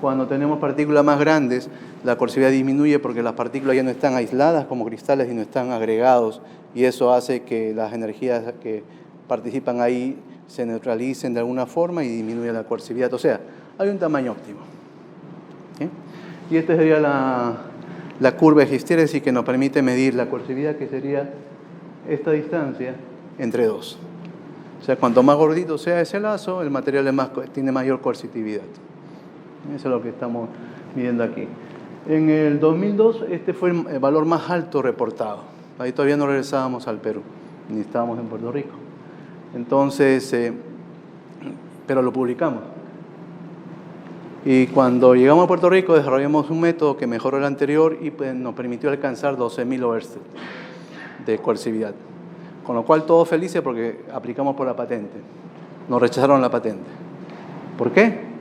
S2: Cuando tenemos partículas más grandes, la coercividad disminuye porque las partículas ya no están aisladas como cristales, sino están agregados, y eso hace que las energías que participan ahí se neutralicen de alguna forma y disminuye la coercividad. O sea, hay un tamaño óptimo. ¿Sí? Y esta sería la curva de histéresis que nos permite medir la coercividad, que sería esta distancia entre dos. O sea, cuanto más gordito sea ese lazo, el material tiene mayor coercitividad. Eso es lo que estamos midiendo aquí. En el 2002, este fue el valor más alto reportado. Ahí todavía no regresábamos al Perú, ni estábamos en Puerto Rico. Entonces, pero lo publicamos. Y cuando llegamos a Puerto Rico, desarrollamos un método que mejoró el anterior y pues, nos permitió alcanzar 12.000 Oersted de coercividad. Con lo cual, todos felices porque aplicamos por la patente. Nos rechazaron la patente. ¿Por qué?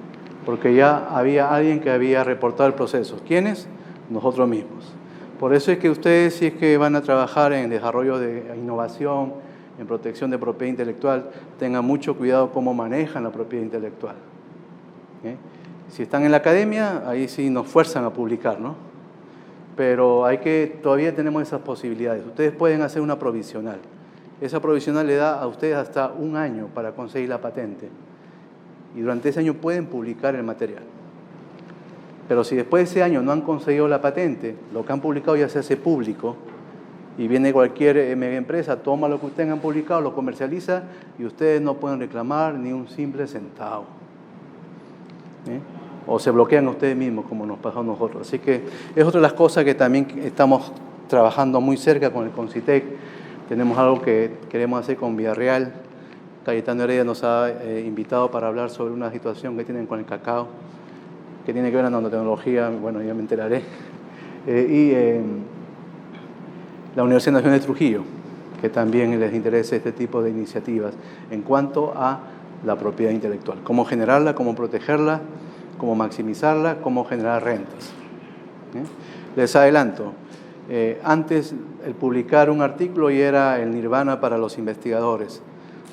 S2: Porque ya había alguien que había reportado el proceso. ¿Quiénes? Nosotros mismos. Por eso es que ustedes, si es que van a trabajar en desarrollo de innovación, en protección de propiedad intelectual, tengan mucho cuidado cómo manejan la propiedad intelectual. Si están en la academia, ahí sí nos fuerzan a publicar, ¿no? Pero todavía tenemos esas posibilidades. Ustedes pueden hacer una provisional. Esa provisional le da a ustedes hasta 1 año para conseguir la patente. Y durante ese año pueden publicar el material. Pero si después de ese año no han conseguido la patente, lo que han publicado ya se hace público, y viene cualquier mega empresa, toma lo que ustedes han publicado, lo comercializa, y ustedes no pueden reclamar ni un simple centavo. O se bloquean ustedes mismos, como nos pasó a nosotros. Así que es otra de las cosas que también estamos trabajando muy cerca con el CONCITEC. Tenemos algo que queremos hacer con Villarreal. Cayetano Heredia nos ha invitado para hablar sobre una situación que tienen con el cacao, que tiene que ver con nanotecnología, bueno, ya me enteraré. Y la Universidad Nacional de Trujillo, que también les interesa este tipo de iniciativas en cuanto a la propiedad intelectual. Cómo generarla, cómo protegerla, cómo maximizarla, cómo generar rentas. Les adelanto, antes el publicar un artículo ya era el nirvana para los investigadores,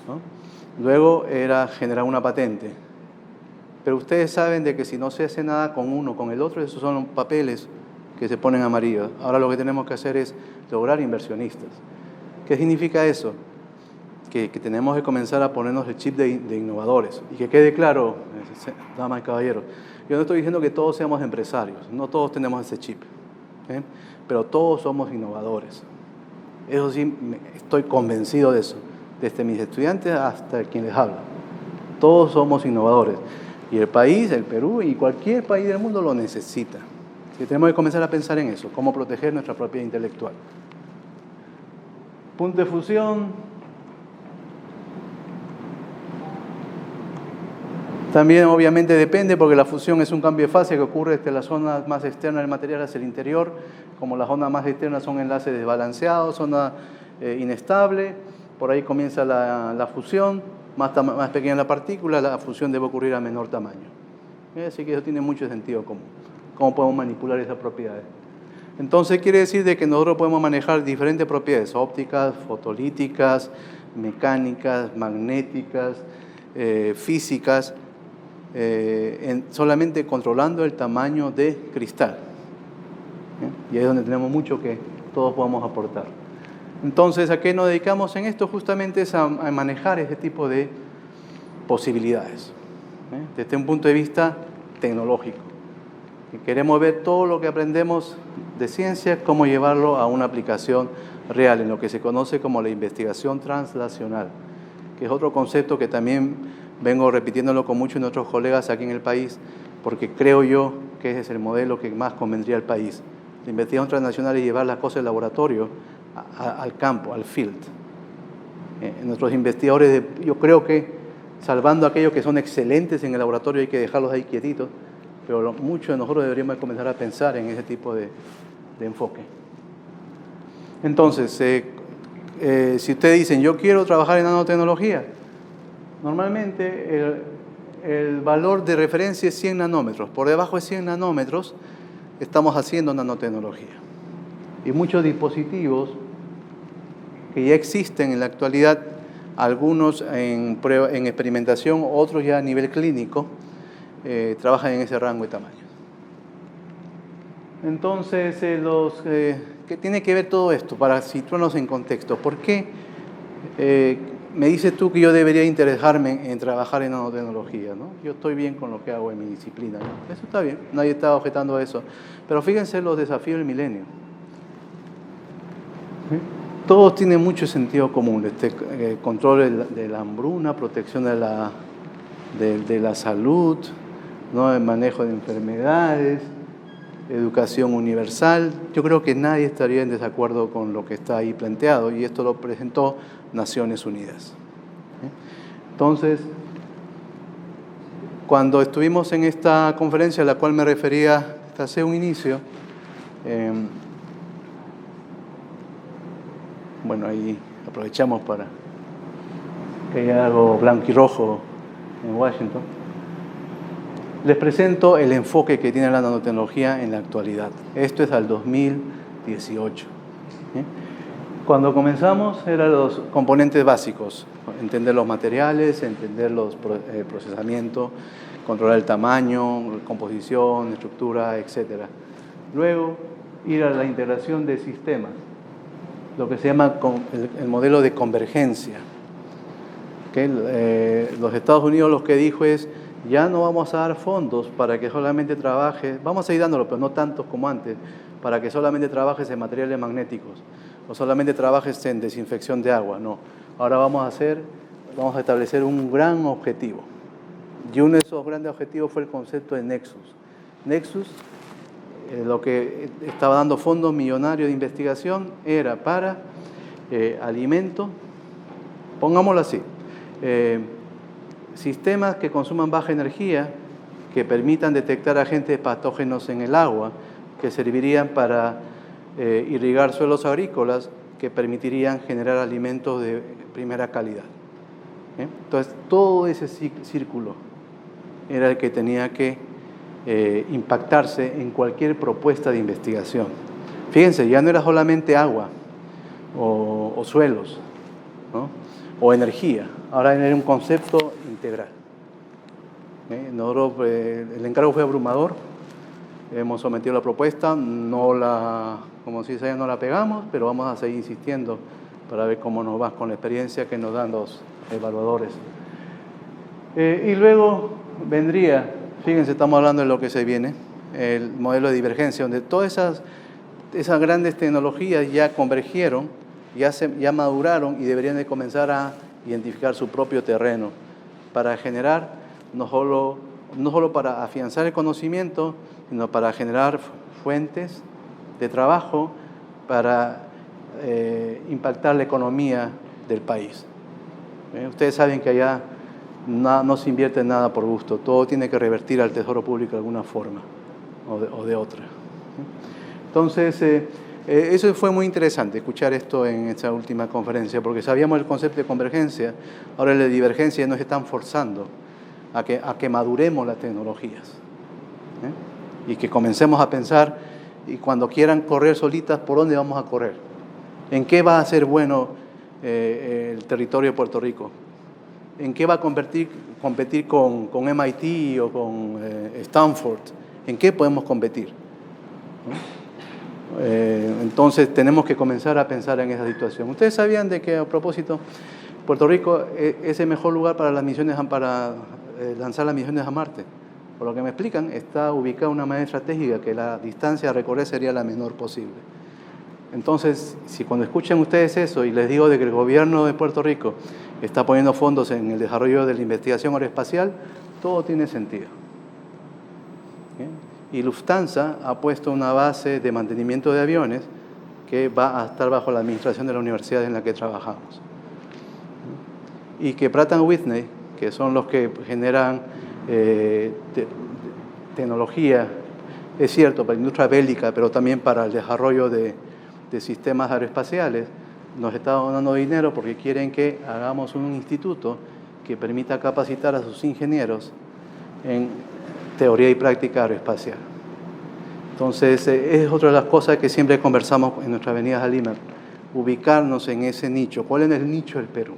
S2: ¿no? Luego era generar una patente. Pero ustedes saben de que si no se hace nada con uno, con el otro, esos son papeles que se ponen amarillos. Ahora lo que tenemos que hacer es lograr inversionistas. ¿Qué significa eso? Que tenemos que comenzar a ponernos el chip de innovadores. Y que quede claro, damas y caballeros, yo no estoy diciendo que todos seamos empresarios, no todos tenemos ese chip, pero todos somos innovadores. Eso sí, estoy convencido de eso, desde mis estudiantes hasta quien les habla. Todos somos innovadores. Y el país, el Perú y cualquier país del mundo lo necesita. Así que tenemos que comenzar a pensar en eso, cómo proteger nuestra propiedad intelectual. Punto de fusión. También obviamente depende porque la fusión es un cambio de fase que ocurre desde la zona más externa del material hacia el interior. Como las zonas más externas son enlaces desbalanceados, zona inestable, por ahí comienza la fusión, más pequeña la partícula, la fusión debe ocurrir a menor tamaño. Así que eso tiene mucho sentido común, cómo podemos manipular esas propiedades. Entonces quiere decir de que nosotros podemos manejar diferentes propiedades ópticas, fotolíticas, mecánicas, magnéticas, físicas, solamente controlando el tamaño de cristal. Y ahí es donde tenemos mucho que todos podamos aportar. Entonces, ¿a qué nos dedicamos en esto? Justamente es a manejar ese tipo de posibilidades, desde un punto de vista tecnológico. Y queremos ver todo lo que aprendemos de ciencia, cómo llevarlo a una aplicación real, en lo que se conoce como la investigación translacional, que es otro concepto que también vengo repitiéndolo con muchos de nuestros colegas aquí en el país, porque creo yo que ese es el modelo que más convendría al país. La investigación transnacional es llevar las cosas del laboratorio al campo, al field. Nuestros investigadores, yo creo que, salvando a aquellos que son excelentes en el laboratorio, hay que dejarlos ahí quietitos, pero muchos de nosotros deberíamos comenzar a pensar en ese tipo de enfoque. Entonces, si ustedes dicen, yo quiero trabajar en nanotecnología, Normalmente el valor de referencia es 100 nanómetros. Por debajo de 100 nanómetros estamos haciendo nanotecnología. Y muchos dispositivos que ya existen en la actualidad, algunos en experimentación, otros ya a nivel clínico, trabajan en ese rango de tamaño. Entonces, ¿qué tiene que ver todo esto? Para situarnos en contexto, ¿por qué me dices tú que yo debería interesarme en trabajar en nanotecnología, ¿no? Yo estoy bien con lo que hago en mi disciplina, ¿no? Eso está bien, nadie está objetando a eso. Pero fíjense los desafíos del milenio. Todos tienen mucho sentido común, control de la hambruna, protección de la salud, ¿no? El manejo de enfermedades, educación universal. Yo creo que nadie estaría en desacuerdo con lo que está ahí planteado, y esto lo presentó Naciones Unidas. Entonces, cuando estuvimos en esta conferencia a la cual me refería hace un inicio, bueno, ahí aprovechamos para que haya algo blanco y rojo en Washington. Les presento el enfoque que tiene la nanotecnología en la actualidad. Esto es al 2018. Cuando comenzamos eran los componentes básicos: entender los materiales, entender los procesamientos, controlar el tamaño, composición, estructura, etc. Luego ir a la integración de sistemas, lo que se llama el modelo de convergencia. Los Estados Unidos lo que dijo es: ya no vamos a dar fondos para que solamente trabaje, vamos a seguir dándolo, pero no tantos como antes, para que solamente trabajes en materiales magnéticos o solamente trabajes en desinfección de agua. No, ahora vamos a establecer un gran objetivo. Y uno de esos grandes objetivos fue el concepto de Nexus. Nexus, lo que estaba dando fondos millonarios de investigación era para alimento, pongámoslo así, sistemas que consuman baja energía, que permitan detectar agentes patógenos en el agua, que servirían para irrigar suelos agrícolas, que permitirían generar alimentos de primera calidad. Entonces, todo ese círculo era el que tenía que impactarse en cualquier propuesta de investigación. Fíjense, ya no era solamente agua o suelos, ¿no? O energía, ahora era un concepto integral. Nosotros, el encargo fue abrumador, hemos sometido la propuesta, como si no la pegamos, pero vamos a seguir insistiendo para ver cómo nos va con la experiencia que nos dan los evaluadores. Y luego vendría, fíjense, estamos hablando de lo que se viene, el modelo de divergencia, donde todas esas grandes tecnologías ya convergieron, ya maduraron y deberían de comenzar a identificar su propio terreno para generar, no solo para afianzar el conocimiento, sino para generar fuentes de trabajo para impactar la economía del país. Ustedes saben que allá no se invierte nada por gusto, todo tiene que revertir al tesoro público de alguna forma o de otra. Entonces, eso fue muy interesante, escuchar esto en esta última conferencia, porque sabíamos el concepto de convergencia, ahora la divergencia nos están forzando a que maduremos las tecnologías, y que comencemos a pensar, y cuando quieran correr solitas, ¿por dónde vamos a correr? ¿En qué va a ser bueno el territorio de Puerto Rico? ¿En qué va a competir con MIT o con Stanford? ¿En qué podemos competir? Entonces tenemos que comenzar a pensar en esa situación. Ustedes sabían de que, a propósito, Puerto Rico es el mejor lugar para lanzar las misiones a Marte. Por lo que me explican, está ubicada de una manera estratégica que la distancia a recorrer sería la menor posible. Entonces, si cuando escuchen ustedes eso y les digo de que el gobierno de Puerto Rico está poniendo fondos en el desarrollo de la investigación aeroespacial, todo tiene sentido. Y Lufthansa ha puesto una base de mantenimiento de aviones que va a estar bajo la administración de la universidad en la que trabajamos. Y que Pratt & Whitney, que son los que generan tecnología, es cierto, para la industria bélica, pero también para el desarrollo de sistemas aeroespaciales, nos está dando dinero porque quieren que hagamos un instituto que permita capacitar a sus ingenieros en teoría y práctica aeroespacial. Entonces, es otra de las cosas que siempre conversamos en nuestras venidas a Lima, ubicarnos en ese nicho. ¿Cuál es el nicho del Perú?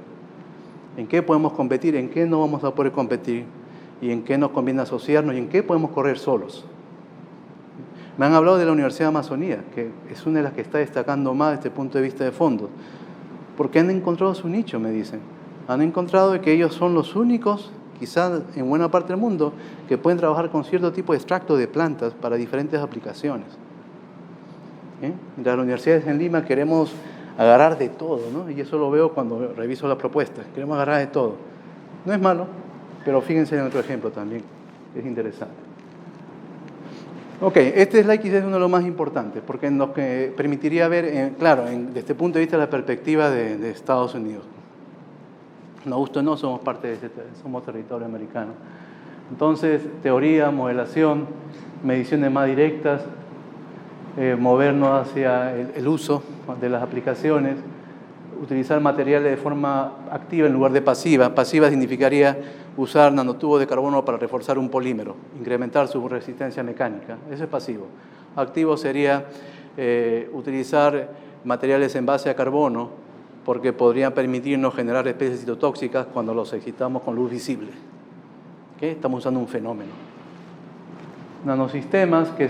S2: ¿En qué podemos competir? ¿En qué no vamos a poder competir? ¿Y en qué nos conviene asociarnos? ¿Y en qué podemos correr solos? Me han hablado de la Universidad de Amazonía, que es una de las que está destacando más desde el punto de vista de fondos. Porque han encontrado su nicho, me dicen. Han encontrado que ellos son los únicos, quizás en buena parte del mundo, que pueden trabajar con cierto tipo de extracto de plantas para diferentes aplicaciones. Las universidades en Lima queremos agarrar de todo, ¿no? Y eso lo veo cuando reviso las propuestas. Queremos agarrar de todo. No es malo, pero fíjense en otro ejemplo también. Es interesante. Ok, este slide quizás es uno de los más importantes, porque nos permitiría ver, claro, desde este punto de vista de la perspectiva de Estados Unidos. Nos gusta o no, somos parte de somos territorio americano. Entonces, teoría, modelación, mediciones más directas, movernos hacia el uso de las aplicaciones, utilizar materiales de forma activa en lugar de pasiva. Pasiva significaría usar nanotubos de carbono para reforzar un polímero, incrementar su resistencia mecánica. Eso es pasivo. Activo sería utilizar materiales en base a carbono, porque podrían permitirnos generar especies citotóxicas cuando los excitamos con luz visible. ¿Okay? Estamos usando un fenómeno. Nanosistemas que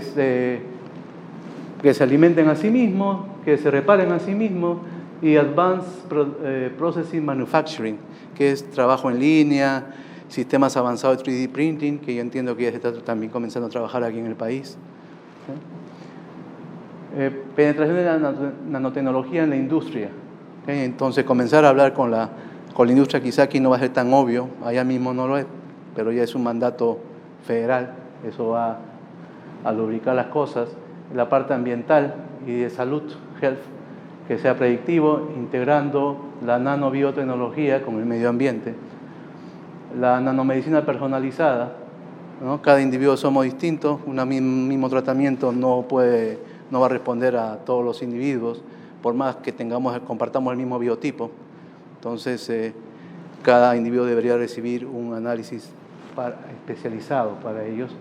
S2: se alimenten a sí mismos, que se reparen a sí mismos, y Advanced Processing Manufacturing, que es trabajo en línea, sistemas avanzados de 3D Printing, que yo entiendo que ya se está también comenzando a trabajar aquí en el país. Penetración de la nanotecnología en la industria. ¿Okay? Entonces, comenzar a hablar con la industria quizá aquí no va a ser tan obvio, allá mismo no lo es, pero ya es un mandato federal, eso va a lubricar las cosas. La parte ambiental y de salud, health, que sea predictivo, integrando la nanobiotecnología con el medio ambiente. La nanomedicina personalizada, ¿no? Cada individuo somos distintos, un mismo tratamiento no va a responder a todos los individuos, por más que compartamos el mismo biotipo. Entonces, cada individuo debería recibir un análisis especializado para ellos.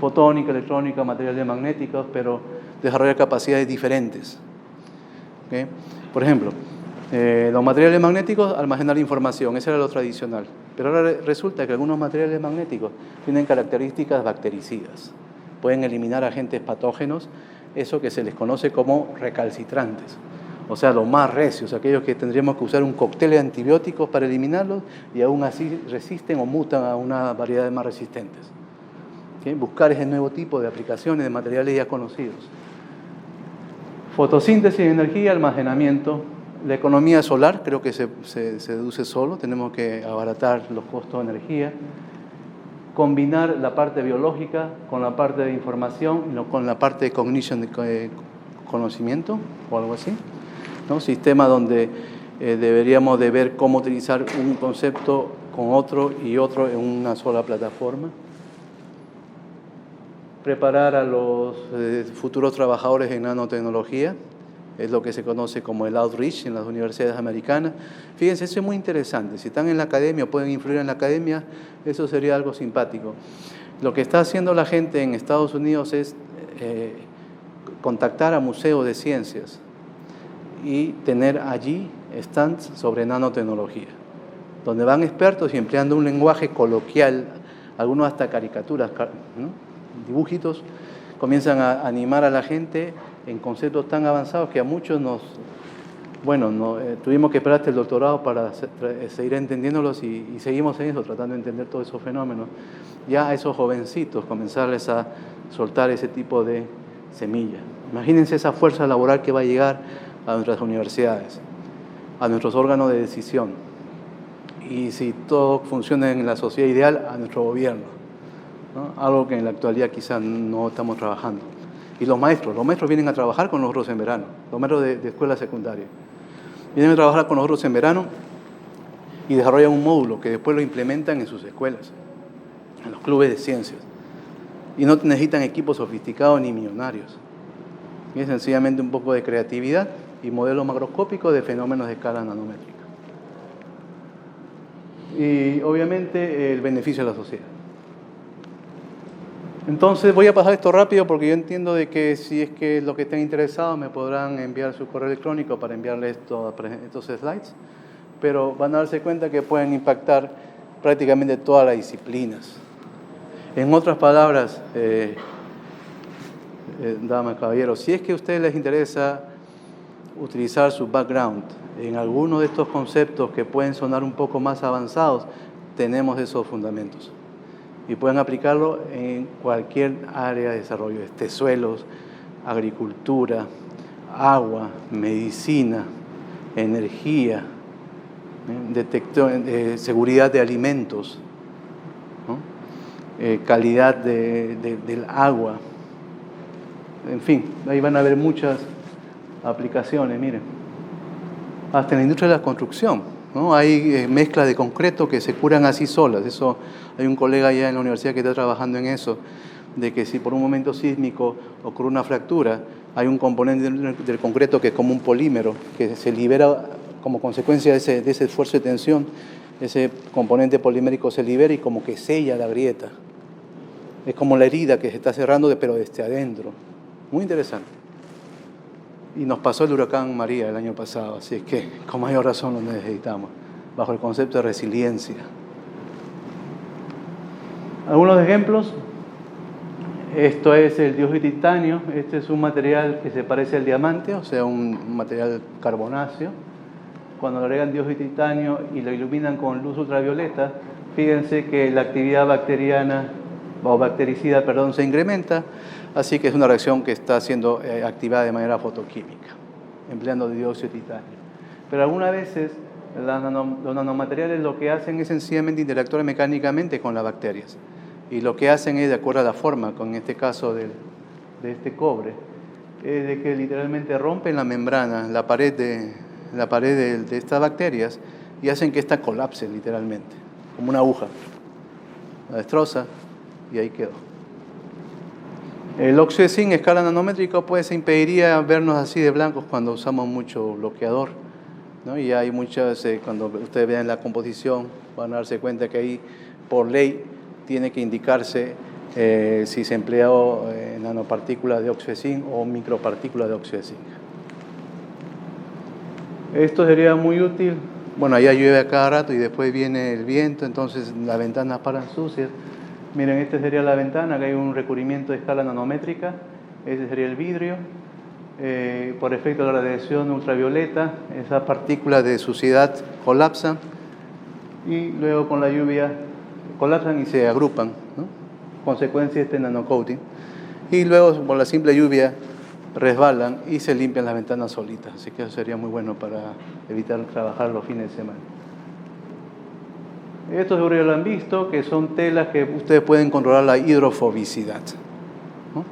S2: Fotónica, electrónica, materiales magnéticos, pero desarrollar capacidades diferentes. ¿Okay? Por ejemplo, los materiales magnéticos, almacenar información, eso era lo tradicional. Pero ahora resulta que algunos materiales magnéticos tienen características bactericidas. Pueden eliminar agentes patógenos, eso que se les conoce como recalcitrantes. O sea, los más recios, aquellos que tendríamos que usar un cóctel de antibióticos para eliminarlos y aún así resisten o mutan a una variedad de más resistentes. ¿Okay? Buscar ese nuevo tipo de aplicaciones de materiales ya conocidos. Fotosíntesis de energía, almacenamiento. La economía solar creo que se deduce solo, tenemos que abaratar los costos de energía. Combinar la parte biológica con la parte de información, con la parte de cognition, de conocimiento o algo así. ¿No? Sistema donde deberíamos de ver cómo utilizar un concepto con otro y otro en una sola plataforma. Preparar a los futuros trabajadores en nanotecnología, es lo que se conoce como el outreach en las universidades americanas. Fíjense, eso es muy interesante. Si están en la academia o pueden influir en la academia, eso sería algo simpático. Lo que está haciendo la gente en Estados Unidos es contactar a museos de ciencias y tener allí stands sobre nanotecnología, donde van expertos y empleando un lenguaje coloquial, algunos hasta caricaturas, ¿no? Dibujitos, comienzan a animar a la gente en conceptos tan avanzados que a muchos tuvimos que esperar hasta el doctorado para seguir entendiéndolos y seguimos en eso, tratando de entender todos esos fenómenos. Ya a esos jovencitos comenzarles a soltar ese tipo de semillas. Imagínense esa fuerza laboral que va a llegar a nuestras universidades, a nuestros órganos de decisión y, si todo funciona en la sociedad ideal, a nuestro gobierno, ¿no? Algo que en la actualidad quizás no estamos trabajando. Y los maestros vienen a trabajar con nosotros en verano, los maestros de escuela secundaria. Vienen a trabajar con nosotros en verano y desarrollan un módulo que después lo implementan en sus escuelas, en los clubes de ciencias. Y no necesitan equipos sofisticados ni millonarios. Y es sencillamente un poco de creatividad y modelos macroscópicos de fenómenos de escala nanométrica. y obviamente el beneficio de la sociedad. Entonces voy a pasar esto rápido porque yo entiendo de que si es que los que estén interesados me podrán enviar su correo electrónico para enviarles estos slides, pero van a darse cuenta que pueden impactar prácticamente todas las disciplinas. En otras palabras, damas y caballeros, si es que a ustedes les interesa utilizar su background en alguno de estos conceptos que pueden sonar un poco más avanzados, tenemos esos fundamentos. Y pueden aplicarlo en cualquier área de desarrollo, suelos, agricultura, agua, medicina, energía, seguridad de alimentos, ¿no? Calidad del agua. En fin, ahí van a haber muchas aplicaciones, miren. Hasta en la industria de la construcción, ¿no? Hay mezclas de concreto que se curan así solas. Eso, hay un colega allá en la universidad que está trabajando en eso, de que si por un momento sísmico ocurre una fractura, hay un componente del concreto que es como un polímero, que se libera como consecuencia de ese esfuerzo de tensión. Ese componente polimérico se libera y como que sella la grieta. Es como la herida que se está cerrando, pero desde adentro. Muy interesante. Y nos pasó el huracán María el año pasado, así es que con mayor razón lo necesitamos, bajo el concepto de resiliencia. Algunos ejemplos. Esto es el dióxido de titanio. Este es un material que se parece al diamante, o sea, un material carbonáceo. Cuando le agregan dióxido de titanio y lo iluminan con luz ultravioleta, fíjense que la actividad bactericida se incrementa, así que es una reacción que está siendo activada de manera fotoquímica, empleando dióxido de titanio. Pero algunas veces los nanomateriales lo que hacen es sencillamente interactuar mecánicamente con las bacterias. Y lo que hacen es, de acuerdo a la forma, con este caso de este cobre, es de que literalmente rompen la membrana, la pared de estas bacterias y hacen que ésta colapse literalmente, como una aguja. La destroza y ahí quedó. El óxido de zinc a escala nanométrica pues impediría vernos así de blancos cuando usamos mucho bloqueador, ¿no? Y hay muchas, cuando ustedes vean la composición, van a darse cuenta que ahí por ley tiene que indicarse si se emplea nanopartículas de óxido de zinc o micropartículas de óxido de zinc. Esto sería muy útil. Bueno, allá llueve a cada rato y después viene el viento, entonces las ventanas paran sucias. Miren, esta sería la ventana, que hay un recubrimiento de escala nanométrica. Ese sería el vidrio. Por efecto de la radiación ultravioleta, esas partículas de suciedad colapsan y luego con la lluvia colapsan y se agrupan, ¿no? Consecuencia de este nanocoating. Y luego por la simple lluvia resbalan y se limpian las ventanas solitas. Así que eso sería muy bueno para evitar trabajar los fines de semana. Estos seguro ya lo han visto, que son telas que ustedes pueden controlar la hidrofobicidad, ¿no?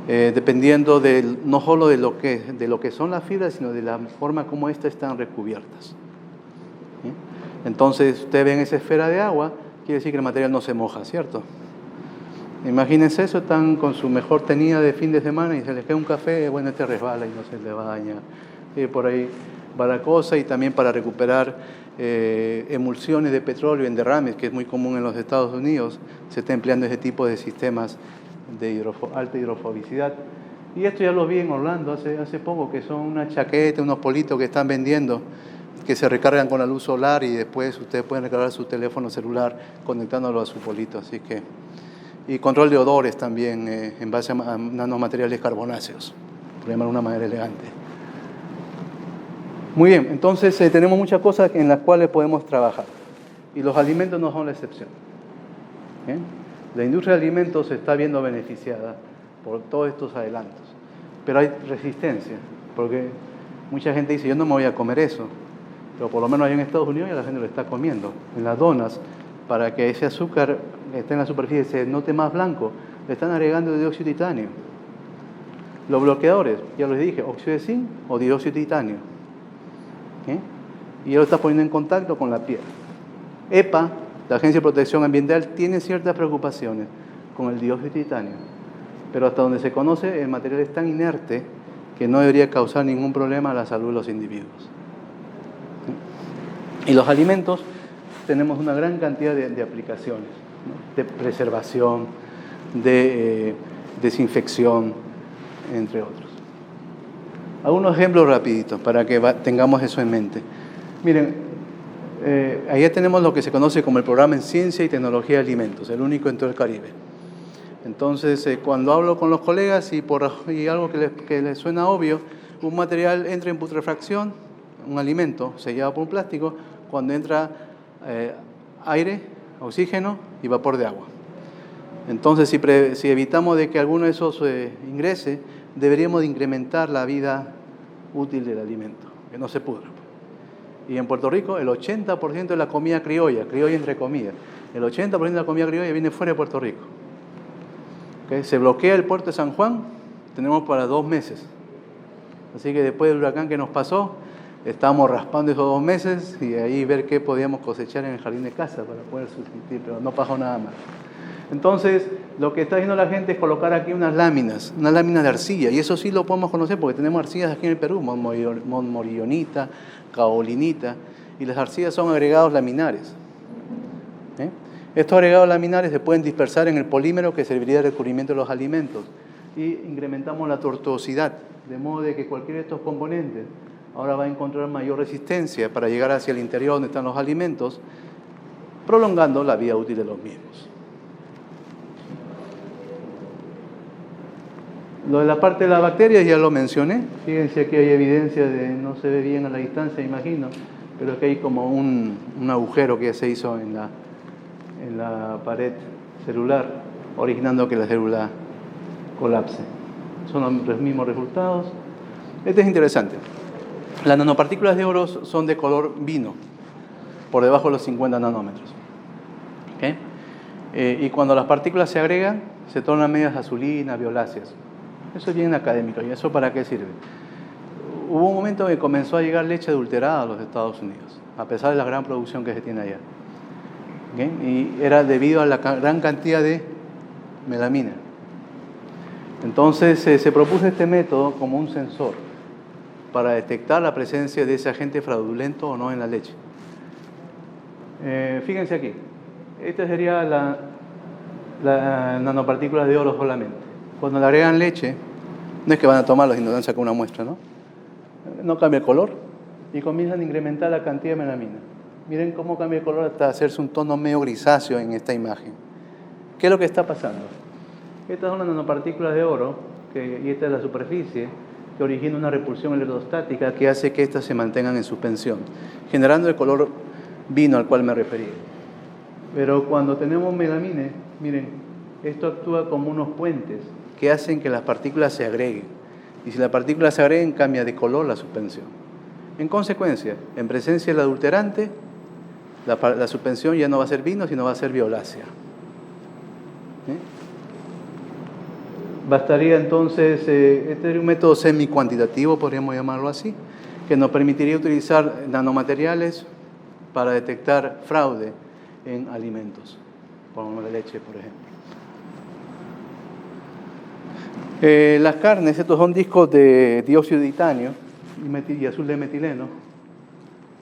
S2: Dependiendo no solo de lo que son las fibras, sino de la forma como estas están recubiertas. ¿Sí? Entonces, ustedes ven esa esfera de agua, quiere decir que el material no se moja, ¿cierto? Imagínense eso, están con su mejor tenida de fin de semana y se les cae un café, bueno, este resbala y no se le va a dañar. Por ahí va la cosa, y también para recuperar emulsiones de petróleo en derrames, que es muy común en los Estados Unidos, se está empleando ese tipo de sistemas de alta hidrofobicidad. Y esto ya lo vi en Orlando hace poco, que son unas chaquetas, unos politos que están vendiendo, que se recargan con la luz solar y después ustedes pueden recargar su teléfono celular conectándolo a su polito. Así que, y control de odores también en base a nanomateriales carbonáceos, por llamarlo de una manera elegante. Muy bien, entonces tenemos muchas cosas en las cuales podemos trabajar y los alimentos no son la excepción. ¿Bien? La industria de alimentos se está viendo beneficiada por todos estos adelantos, pero hay resistencia, porque mucha gente dice, yo no me voy a comer eso, pero por lo menos allá en Estados Unidos ya la gente lo está comiendo. En las donas, para que ese azúcar que está en la superficie se note más blanco, le están agregando dióxido de titanio. Los bloqueadores, ya les dije, óxido de zinc o dióxido de titanio. ¿Sí? Y ya lo está poniendo en contacto con la piel. EPA, la Agencia de Protección Ambiental, tiene ciertas preocupaciones con el dióxido de titanio, pero hasta donde se conoce el material es tan inerte que no debería causar ningún problema a la salud de los individuos. ¿Sí? Y los alimentos tenemos una gran cantidad de aplicaciones, ¿no? De preservación, de desinfección, entre otros. Algunos ejemplos rapiditos para que tengamos eso en mente. Miren, allá tenemos lo que se conoce como el programa en Ciencia y Tecnología de Alimentos, el único en todo el Caribe. Entonces, cuando hablo con los colegas y algo que les suena obvio, un material entra en putrefacción, un alimento sellado por un plástico, cuando entra aire, oxígeno y vapor de agua. Entonces, si evitamos de que alguno de esos ingrese, deberíamos de incrementar la vida útil del alimento, que no se pudra. Y en Puerto Rico, el 80% de la comida criolla entre comillas, el 80% de la comida criolla viene fuera de Puerto Rico. ¿Okay? Se bloquea el puerto de San Juan, tenemos para 2 meses. Así que después del huracán que nos pasó, estábamos raspando esos 2 meses y ahí ver qué podíamos cosechar en el jardín de casa para poder sustituir, pero no pasó nada más. Entonces, lo que está haciendo la gente es colocar aquí unas láminas de arcilla, y eso sí lo podemos conocer porque tenemos arcillas aquí en el Perú, montmorillonita, caolinita, y las arcillas son agregados laminares. Estos agregados laminares se pueden dispersar en el polímero que serviría de recubrimiento de los alimentos, y incrementamos la tortuosidad, de modo de que cualquiera de estos componentes ahora va a encontrar mayor resistencia para llegar hacia el interior donde están los alimentos, prolongando la vida útil de los mismos. Lo de la parte de las bacterias ya lo mencioné. Fíjense, aquí hay evidencia no se ve bien a la distancia, imagino, pero aquí hay como un agujero que se hizo en la pared celular, originando que la célula colapse. Son los mismos resultados. Este es interesante. Las nanopartículas de oro son de color vino, por debajo de los 50 nanómetros. ¿Okay? Y cuando las partículas se agregan, se tornan medias azulinas, violáceas. Eso es bien académico. ¿Y eso para qué sirve? Hubo un momento en que comenzó a llegar leche adulterada a los Estados Unidos, a pesar de la gran producción que se tiene allá. ¿Okay? Y era debido a la gran cantidad de melamina. Entonces se propuso este método como un sensor para detectar la presencia de ese agente fraudulento o no en la leche. Fíjense aquí. Esta sería la nanopartículas de oro solamente. Cuando le agregan leche, no es que van a tomarlo, sino van a sacar una muestra, ¿no? No cambia el color y comienzan a incrementar la cantidad de melamina. Miren cómo cambia el color hasta hacerse un tono medio grisáceo en esta imagen. ¿Qué es lo que está pasando? Estas son las nanopartículas de oro, y esta es la superficie, que origina una repulsión electrostática que hace que éstas se mantengan en suspensión, generando el color vino al cual me referí. Pero cuando tenemos melamina, miren, esto actúa como unos puentes que hacen que las partículas se agreguen. Y si las partículas se agreguen, cambia de color la suspensión. En consecuencia, en presencia del adulterante, la suspensión ya no va a ser vino, sino va a ser violácea. Bastaría entonces, este es un método semi-cuantitativo, podríamos llamarlo así, que nos permitiría utilizar nanomateriales para detectar fraude en alimentos, como la leche, por ejemplo. Las carnes, estos son discos de dióxido de titanio y azul de metileno.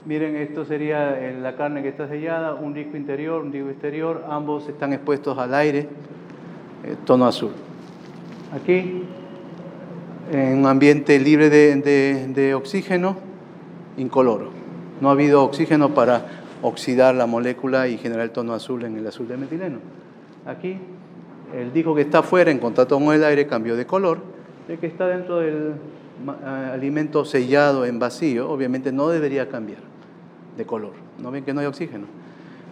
S2: Miren, esto sería la carne que está sellada, un disco interior, un disco exterior, ambos están expuestos al aire, tono azul. Aquí, en un ambiente libre de oxígeno, incoloro. No ha habido oxígeno para oxidar la molécula y generar el tono azul en el azul de metileno. Aquí, el disco que está afuera en contacto con el aire cambió de color. El que está dentro del alimento sellado en vacío, obviamente no debería cambiar de color. ¿No ven que no hay oxígeno?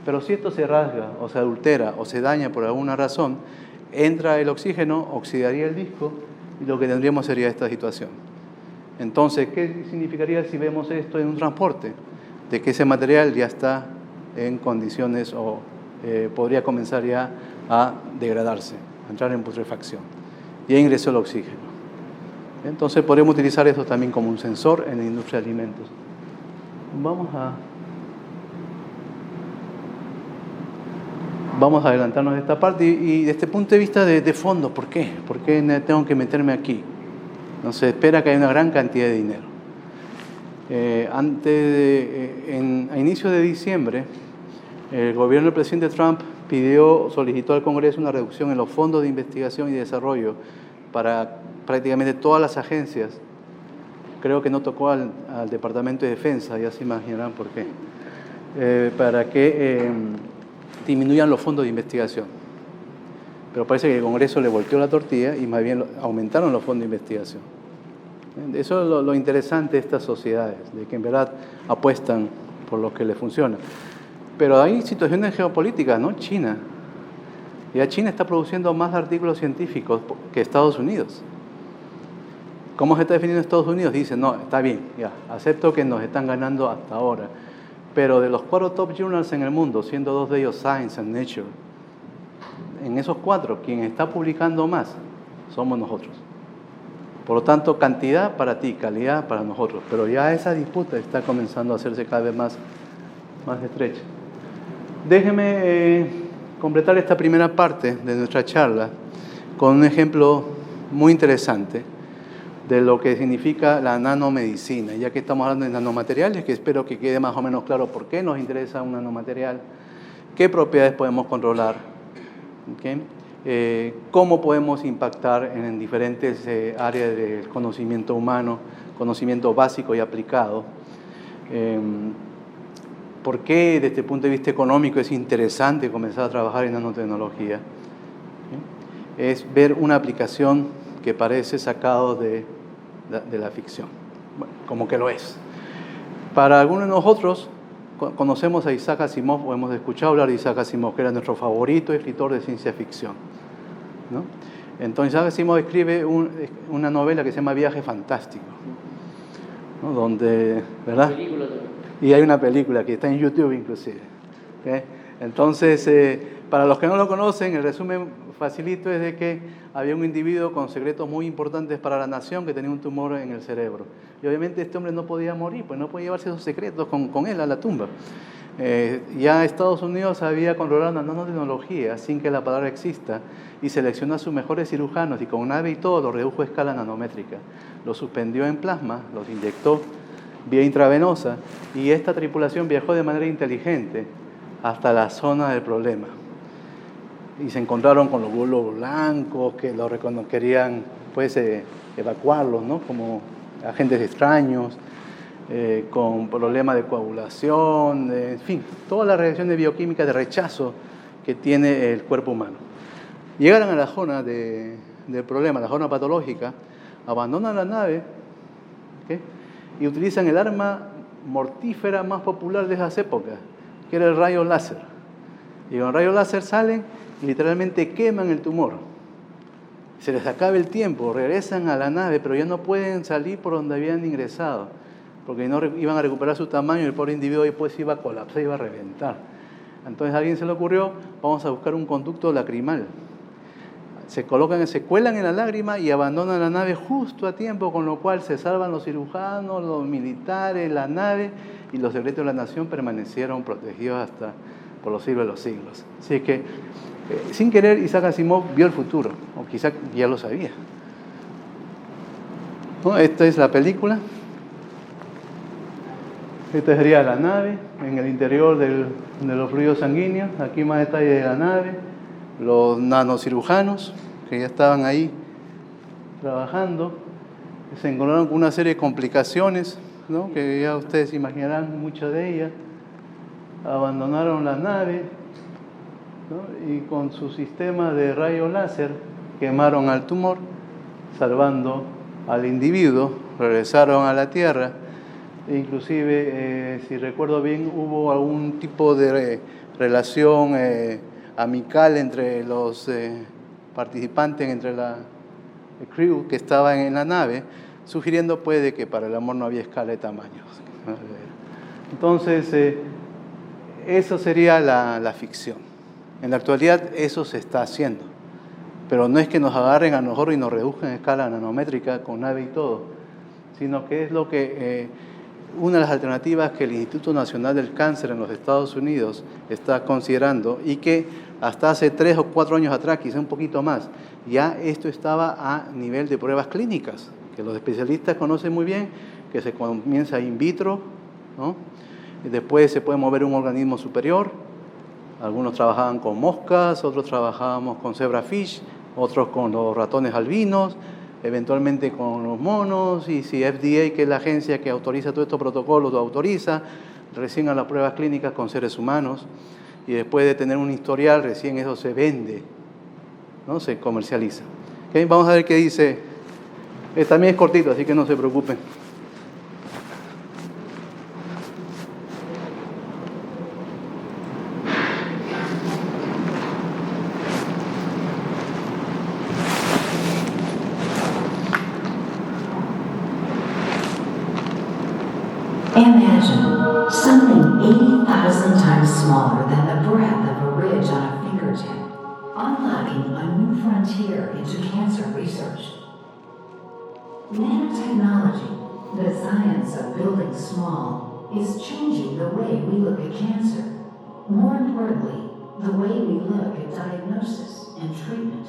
S2: Pero si esto se rasga o se adultera o se daña por alguna razón, entra el oxígeno, oxidaría el disco y lo que tendríamos sería esta situación. Entonces, ¿qué significaría si vemos esto en un transporte? De que ese material ya está en condiciones o podría comenzar ya a degradarse, a entrar en putrefacción. Ya ingresó el oxígeno. Entonces podemos utilizar esto también como un sensor en la industria de alimentos. Vamos a adelantarnos de esta parte y desde este punto de vista de fondo, ¿por qué? ¿Por qué tengo que meterme aquí? No se espera que haya una gran cantidad de dinero. A inicio de diciembre, El gobierno del presidente Trump solicitó al Congreso una reducción en los fondos de investigación y desarrollo para prácticamente todas las agencias. Creo que no tocó al Departamento de Defensa, ya se imaginarán por qué, para que disminuyan los fondos de investigación. Pero parece que el Congreso le volteó la tortilla y más bien aumentaron los fondos de investigación. Eso es lo interesante de estas sociedades, de que en verdad apuestan por lo que les funciona. Pero hay situaciones geopolíticas, ¿no? China. Ya China está produciendo más artículos científicos que Estados Unidos. ¿Cómo se está definiendo Estados Unidos? Dice, no, está bien, ya, acepto que nos están ganando hasta ahora. Pero de los 4 top journals en el mundo, siendo 2 de ellos Science and Nature, en esos 4, quien está publicando más somos nosotros. Por lo tanto, cantidad para ti, calidad para nosotros. Pero ya esa disputa está comenzando a hacerse cada vez más estrecha. Déjeme completar esta primera parte de nuestra charla con un ejemplo muy interesante de lo que significa la nanomedicina. Ya que estamos hablando de nanomateriales, que espero que quede más o menos claro por qué nos interesa un nanomaterial, qué propiedades podemos controlar, ¿okay? Cómo podemos impactar en diferentes áreas del conocimiento humano, conocimiento básico y aplicado. ¿Por qué desde el punto de vista económico es interesante comenzar a trabajar en nanotecnología? Es ver una aplicación que parece sacado de la ficción, bueno, como que lo es. Para algunos de nosotros, conocemos a Isaac Asimov, o hemos escuchado hablar de Isaac Asimov, que era nuestro favorito escritor de ciencia ficción, ¿no? Entonces Isaac Asimov escribe una novela que se llama Viaje Fantástico, ¿no? Donde, ¿verdad? Y hay una película que está en YouTube inclusive. ¿Okay? Entonces, para los que no lo conocen, el resumen facilito es de que había un individuo con secretos muy importantes para la nación que tenía un tumor en el cerebro. Y obviamente este hombre no podía morir, pues no podía llevarse esos secretos con él a la tumba. Ya Estados Unidos sabía controlar la nanotecnología sin que la palabra exista y seleccionó a sus mejores cirujanos y con nave y todo lo redujo a escala nanométrica. Los suspendió en plasma, los inyectó vía intravenosa y esta tripulación viajó de manera inteligente hasta la zona del problema. Y se encontraron con los glóbulos blancos que querían pues, evacuarlos, ¿no? Como agentes extraños, con problemas de coagulación, en fin, todas las reacciones bioquímicas de rechazo que tiene el cuerpo humano. Llegaron a la zona del problema, la zona patológica, abandonan la nave, ¿okay? Y utilizan el arma mortífera más popular de esas épocas, que era el rayo láser. Y con el rayo láser salen y literalmente queman el tumor. Se les acaba el tiempo, regresan a la nave, pero ya no pueden salir por donde habían ingresado, porque no iban a recuperar su tamaño y el pobre individuo después iba a colapsar, iba a reventar. Entonces a alguien se le ocurrió, vamos a buscar un conducto lacrimal. Se cuelan en la lágrima y abandonan la nave justo a tiempo, con lo cual se salvan los cirujanos, los militares, la nave, y los secretos de la nación permanecieron protegidos hasta por los siglos de los siglos. Así que, sin querer, Isaac Asimov vio el futuro, o quizá ya lo sabía. ¿No? Esta es la película. Esta sería la nave, en el interior de los fluidos sanguíneos. Aquí más detalle de la nave. Los nanocirujanos que ya estaban ahí trabajando se encontraron con una serie de complicaciones, ¿no? Que ya ustedes imaginarán muchas de ellas. Abandonaron la nave, ¿no? Y con su sistema de rayo láser quemaron al tumor, salvando al individuo, regresaron a la Tierra. Inclusive, si recuerdo bien, hubo algún tipo de relación amical entre los participantes, entre la crew que estaba en la nave, sugiriendo pues de que para el amor no había escala de tamaños. Entonces, eso sería la ficción. En la actualidad eso se está haciendo, pero no es que nos agarren a nosotros y nos reduzcan en escala nanométrica con nave y todo, sino que es lo que una de las alternativas que el Instituto Nacional del Cáncer en los Estados Unidos está considerando y que hasta hace 3 o 4 años atrás, quizá un poquito más, ya esto estaba a nivel de pruebas clínicas, que los especialistas conocen muy bien, que se comienza in vitro, ¿no? Y después se puede mover un organismo superior Algunos trabajaban con moscas, otros trabajábamos con zebrafish, otros con los ratones albinos, eventualmente con los monos, y si FDA, que es la agencia que autoriza todos estos protocolos, lo autoriza, recién a las pruebas clínicas con seres humanos, y después de tener un historial, recién eso se vende, ¿no? Se comercializa. ¿Okay? Vamos a ver qué dice. También es cortito, así que no se preocupen.
S6: Imagine something 80,000 times smaller than the breadth of a ridge on a fingertip, unlocking a new frontier into cancer research. Nanotechnology, the science of building small, is changing the way we look at cancer. More importantly, the way we look at diagnosis and treatment.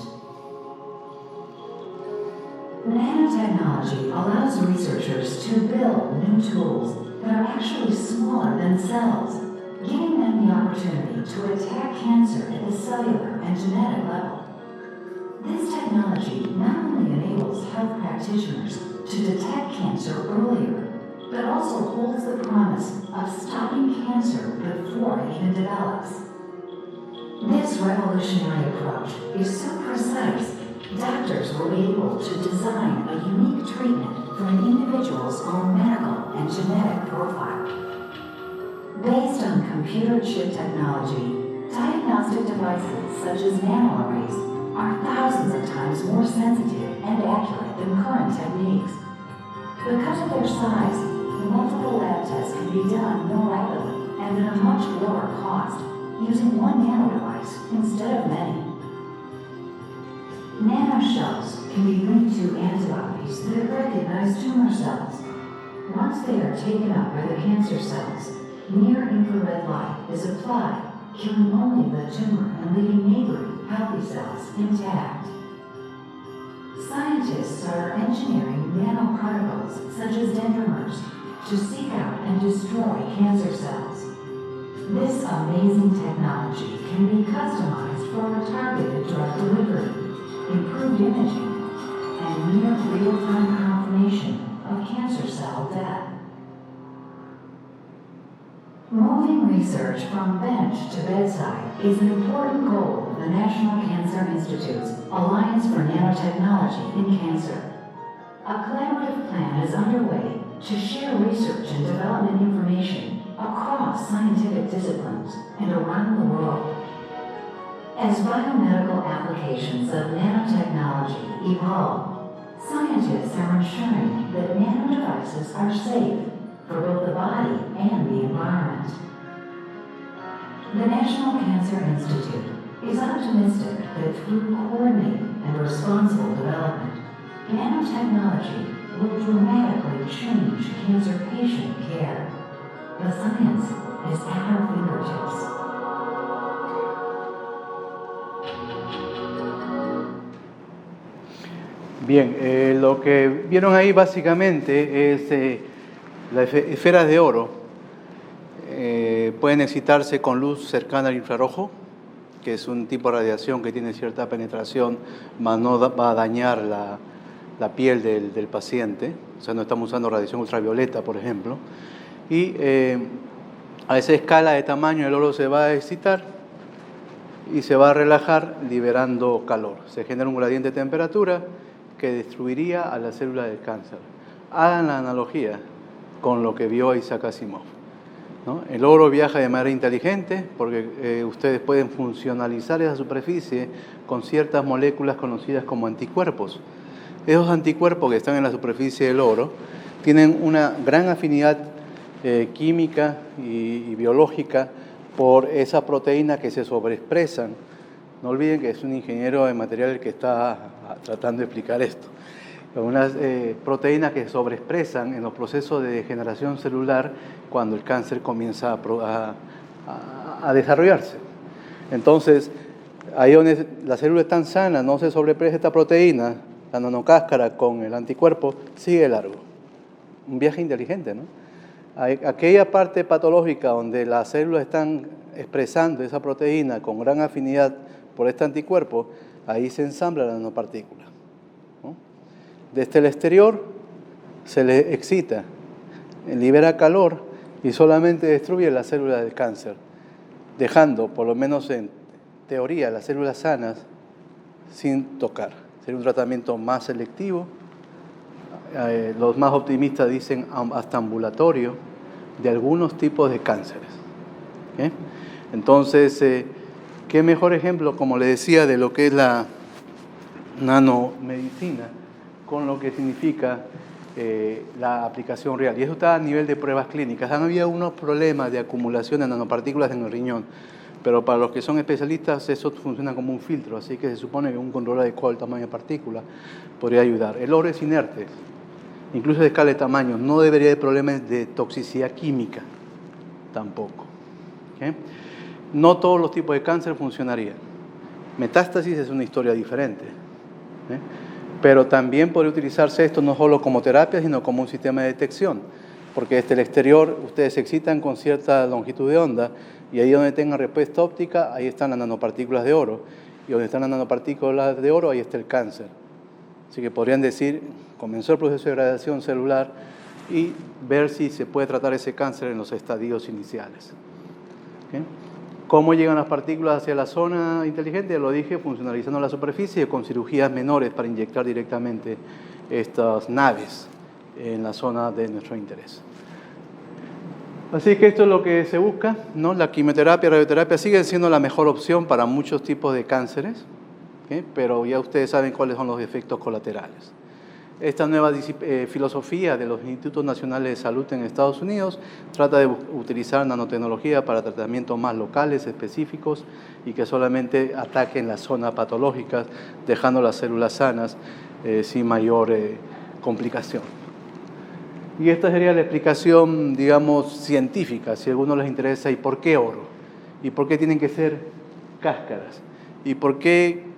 S6: Nanotechnology allows researchers to build new tools that are actually smaller than cells, giving them the opportunity to attack cancer at the cellular and genetic level. This technology not only enables health practitioners to detect cancer earlier, but also holds the promise of stopping cancer before it even develops. This revolutionary approach is so precise, doctors were able to design a unique treatment for an individual's own medical and genetic profile. Based on computer chip technology, diagnostic devices such as nanoarrays are thousands of times more sensitive and accurate than current techniques. Because of their size, multiple lab tests can be done more rapidly and at a much lower cost, using one nanodevice instead of many. Nanoshells can be linked to antibodies that recognize tumor cells. Once they are taken up by the cancer cells, near-infrared light is applied, killing only the tumor and leaving neighboring healthy cells intact. Scientists are engineering nanoparticles such as dendrimers to seek out and destroy cancer cells. This amazing technology can be customized for targeted drug delivery, improved imaging, and near real-time confirmation of cancer cell death. Moving research from bench to bedside is an important goal of the National Cancer Institute's Alliance for Nanotechnology in Cancer. A collaborative plan is underway to share research and development information across scientific disciplines and around the world. As biomedical applications of nanotechnology evolve, scientists are ensuring that nanodevices are safe for both the body and the environment. The National Cancer Institute is optimistic that through coordinated and responsible development, nanotechnology will dramatically change cancer patient care. The science is at our fingertips.
S2: Bien, lo que vieron ahí básicamente es las esferas de oro. Pueden excitarse con luz cercana al infrarrojo, que es un tipo de radiación que tiene cierta penetración, mas no va a dañar la piel del paciente. O sea, no estamos usando radiación ultravioleta, por ejemplo. Y a esa escala de tamaño el oro se va a excitar y se va a relajar liberando calor. Se genera un gradiente de temperatura que destruiría a la célula del cáncer. Hagan la analogía con lo que vio Isaac Asimov, ¿no? El oro viaja de manera inteligente porque ustedes pueden funcionalizar esa superficie con ciertas moléculas conocidas como anticuerpos. Esos anticuerpos que están en la superficie del oro tienen una gran afinidad química y biológica por esas proteínas que se sobreexpresan. No olviden que es un ingeniero de materiales que está tratando de explicar esto. Unas proteínas que se sobreexpresan en los procesos de degeneración celular cuando el cáncer comienza a desarrollarse. Entonces, ahí donde la célula es tan sana, no se sobreexpresa esta proteína, la nanocáscara con el anticuerpo, sigue largo. Un viaje inteligente, ¿no? Aquella parte patológica donde las células están expresando esa proteína con gran afinidad por este anticuerpo, ahí se ensambla la nanopartícula, ¿no? Desde el exterior se le excita, libera calor y solamente destruye las células del cáncer, dejando, por lo menos en teoría, las células sanas sin tocar. Sería un tratamiento más selectivo. Los más optimistas dicen hasta ambulatorio, de algunos tipos de cánceres. ¿Okay? Entonces, ¿qué mejor ejemplo, como le decía, de lo que es la nanomedicina con lo que significa la aplicación real? Y eso está a nivel de pruebas clínicas. Han habido unos problemas de acumulación de nanopartículas en el riñón, pero para los que son especialistas eso funciona como un filtro, así que se supone que un control adecuado del tamaño de partícula podría ayudar. El oro es inerte, incluso de escala de tamaño, no debería haber problemas de toxicidad química tampoco. ¿Okay? No todos los tipos de cáncer funcionarían. Metástasis es una historia diferente, ¿eh? Pero también podría utilizarse esto no solo como terapia, sino como un sistema de detección, porque desde el exterior ustedes se excitan con cierta longitud de onda y ahí donde tengan respuesta óptica, ahí están las nanopartículas de oro, y donde están las nanopartículas de oro, ahí está el cáncer. Así que podrían decir, comenzó el proceso de degradación celular y ver si se puede tratar ese cáncer en los estadios iniciales. ¿Okay? ¿Cómo llegan las partículas hacia la zona inteligente? Lo dije, funcionalizando la superficie con cirugías menores para inyectar directamente estas naves en la zona de nuestro interés. Así que esto es lo que se busca, ¿no? La quimioterapia y radioterapia siguen siendo la mejor opción para muchos tipos de cánceres, ¿okay? Pero ya ustedes saben cuáles son los efectos colaterales. Esta nueva filosofía de los Institutos Nacionales de Salud en Estados Unidos trata de utilizar nanotecnología para tratamientos más locales, específicos, y que solamente ataquen las zonas patológicas, dejando las células sanas sin mayor complicación. Y esta sería la explicación, digamos, científica, si a alguno les interesa, ¿y por qué oro? ¿Y por qué tienen que ser cáscaras? ¿Y por qué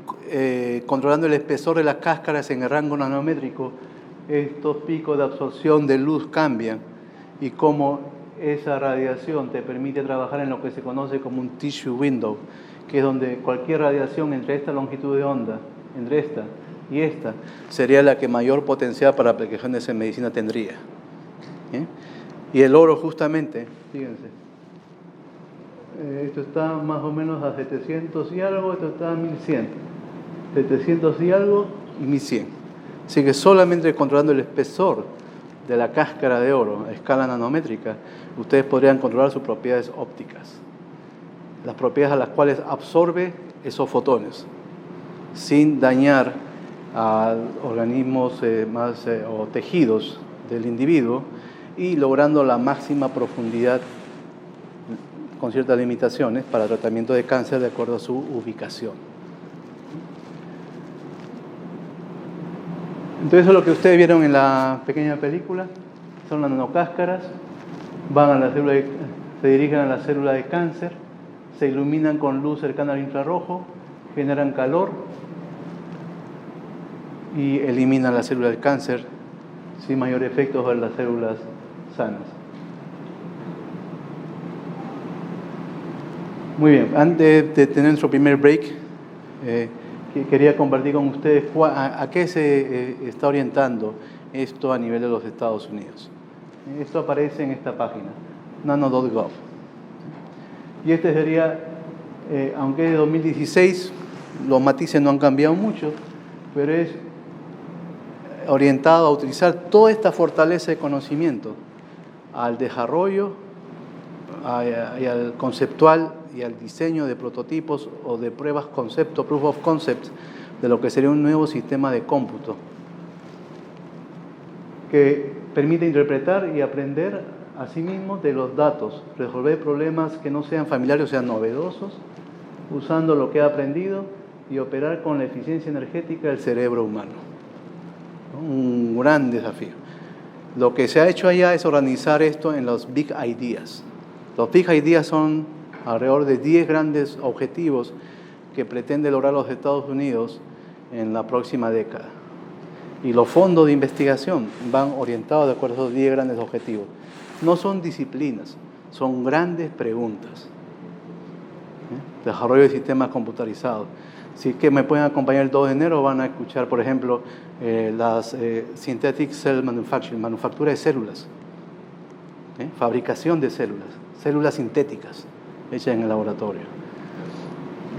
S2: controlando el espesor de las cáscaras en el rango nanométrico, estos picos de absorción de luz cambian? Y cómo esa radiación te permite trabajar en lo que se conoce como un tissue window, que es donde cualquier radiación entre esta longitud de onda, entre esta y esta, sería la que mayor potencial para aplicaciones en medicina tendría. ¿Eh? Y el oro justamente, fíjense, esto está más o menos a 700 y algo, esto está a 1100, 700 y algo y 1100. Así que solamente controlando el espesor de la cáscara de oro a escala nanométrica, ustedes podrían controlar sus propiedades ópticas, las propiedades a las cuales absorbe esos fotones, sin dañar a organismos o tejidos del individuo, y logrando la máxima profundidad con ciertas limitaciones para tratamiento de cáncer de acuerdo a su ubicación. Entonces, lo que ustedes vieron en la pequeña película son las nanocáscaras, van a la célula se dirigen a la célula de cáncer, se iluminan con luz cercana al infrarrojo, generan calor y eliminan la célula del cáncer sin mayor efecto sobre las células sanas. Muy bien, antes de tener nuestro primer break, quería compartir con ustedes a qué se está orientando esto a nivel de los Estados Unidos. Esto aparece en esta página, nano.gov. Y este sería, aunque es de 2016, los matices no han cambiado mucho, pero es orientado a utilizar toda esta fortaleza de conocimiento al desarrollo y al conceptual y al diseño de prototipos o de pruebas concepto, proof of concepts, de lo que sería un nuevo sistema de cómputo que permite interpretar y aprender a sí mismo de los datos, resolver problemas que no sean familiares o sean novedosos, usando lo que ha aprendido y operar con la eficiencia energética del cerebro humano. Un gran desafío. Lo que se ha hecho allá es organizar esto en los Big Ideas. Los Big Ideas son alrededor de 10 grandes objetivos que pretende lograr los Estados Unidos en la próxima década. Y los fondos de investigación van orientados de acuerdo a esos 10 grandes objetivos. No son disciplinas, son grandes preguntas. Desarrollo de sistemas computarizados. Si es que me pueden acompañar el 2 de enero, van a escuchar, por ejemplo, las Synthetic Cell Manufacturing, manufactura de células, fabricación de células sintéticas hechas en el laboratorio.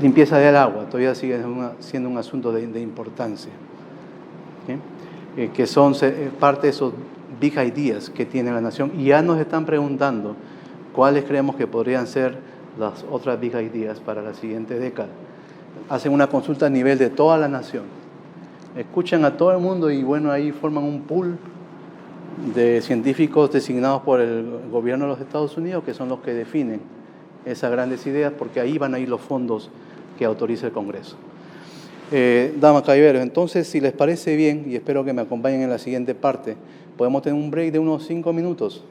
S2: Limpieza del agua, todavía sigue siendo un asunto de importancia, que son parte de esos big ideas que tiene la nación, y ya nos están preguntando cuáles creemos que podrían ser las otras big ideas para la siguiente década. Hacen una consulta a nivel de toda la nación, escuchan a todo el mundo y bueno, ahí forman un pool de científicos designados por el gobierno de los Estados Unidos, que son los que definen esas grandes ideas, porque ahí van a ir los fondos que autoriza el Congreso. Damas, caballeros, entonces, si les parece bien, y espero que me acompañen en la siguiente parte, podemos tener un break de unos 5 minutos,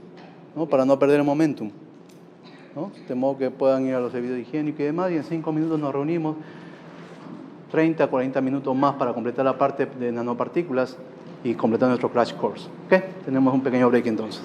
S2: ¿no? Para no perder el momentum, ¿no? De modo que puedan ir a los servicios higiénicos y demás, y en 5 minutos nos reunimos, 30, 40 minutos más para completar la parte de nanopartículas y completar nuestro crash course. ¿Ok? Tenemos un pequeño break entonces.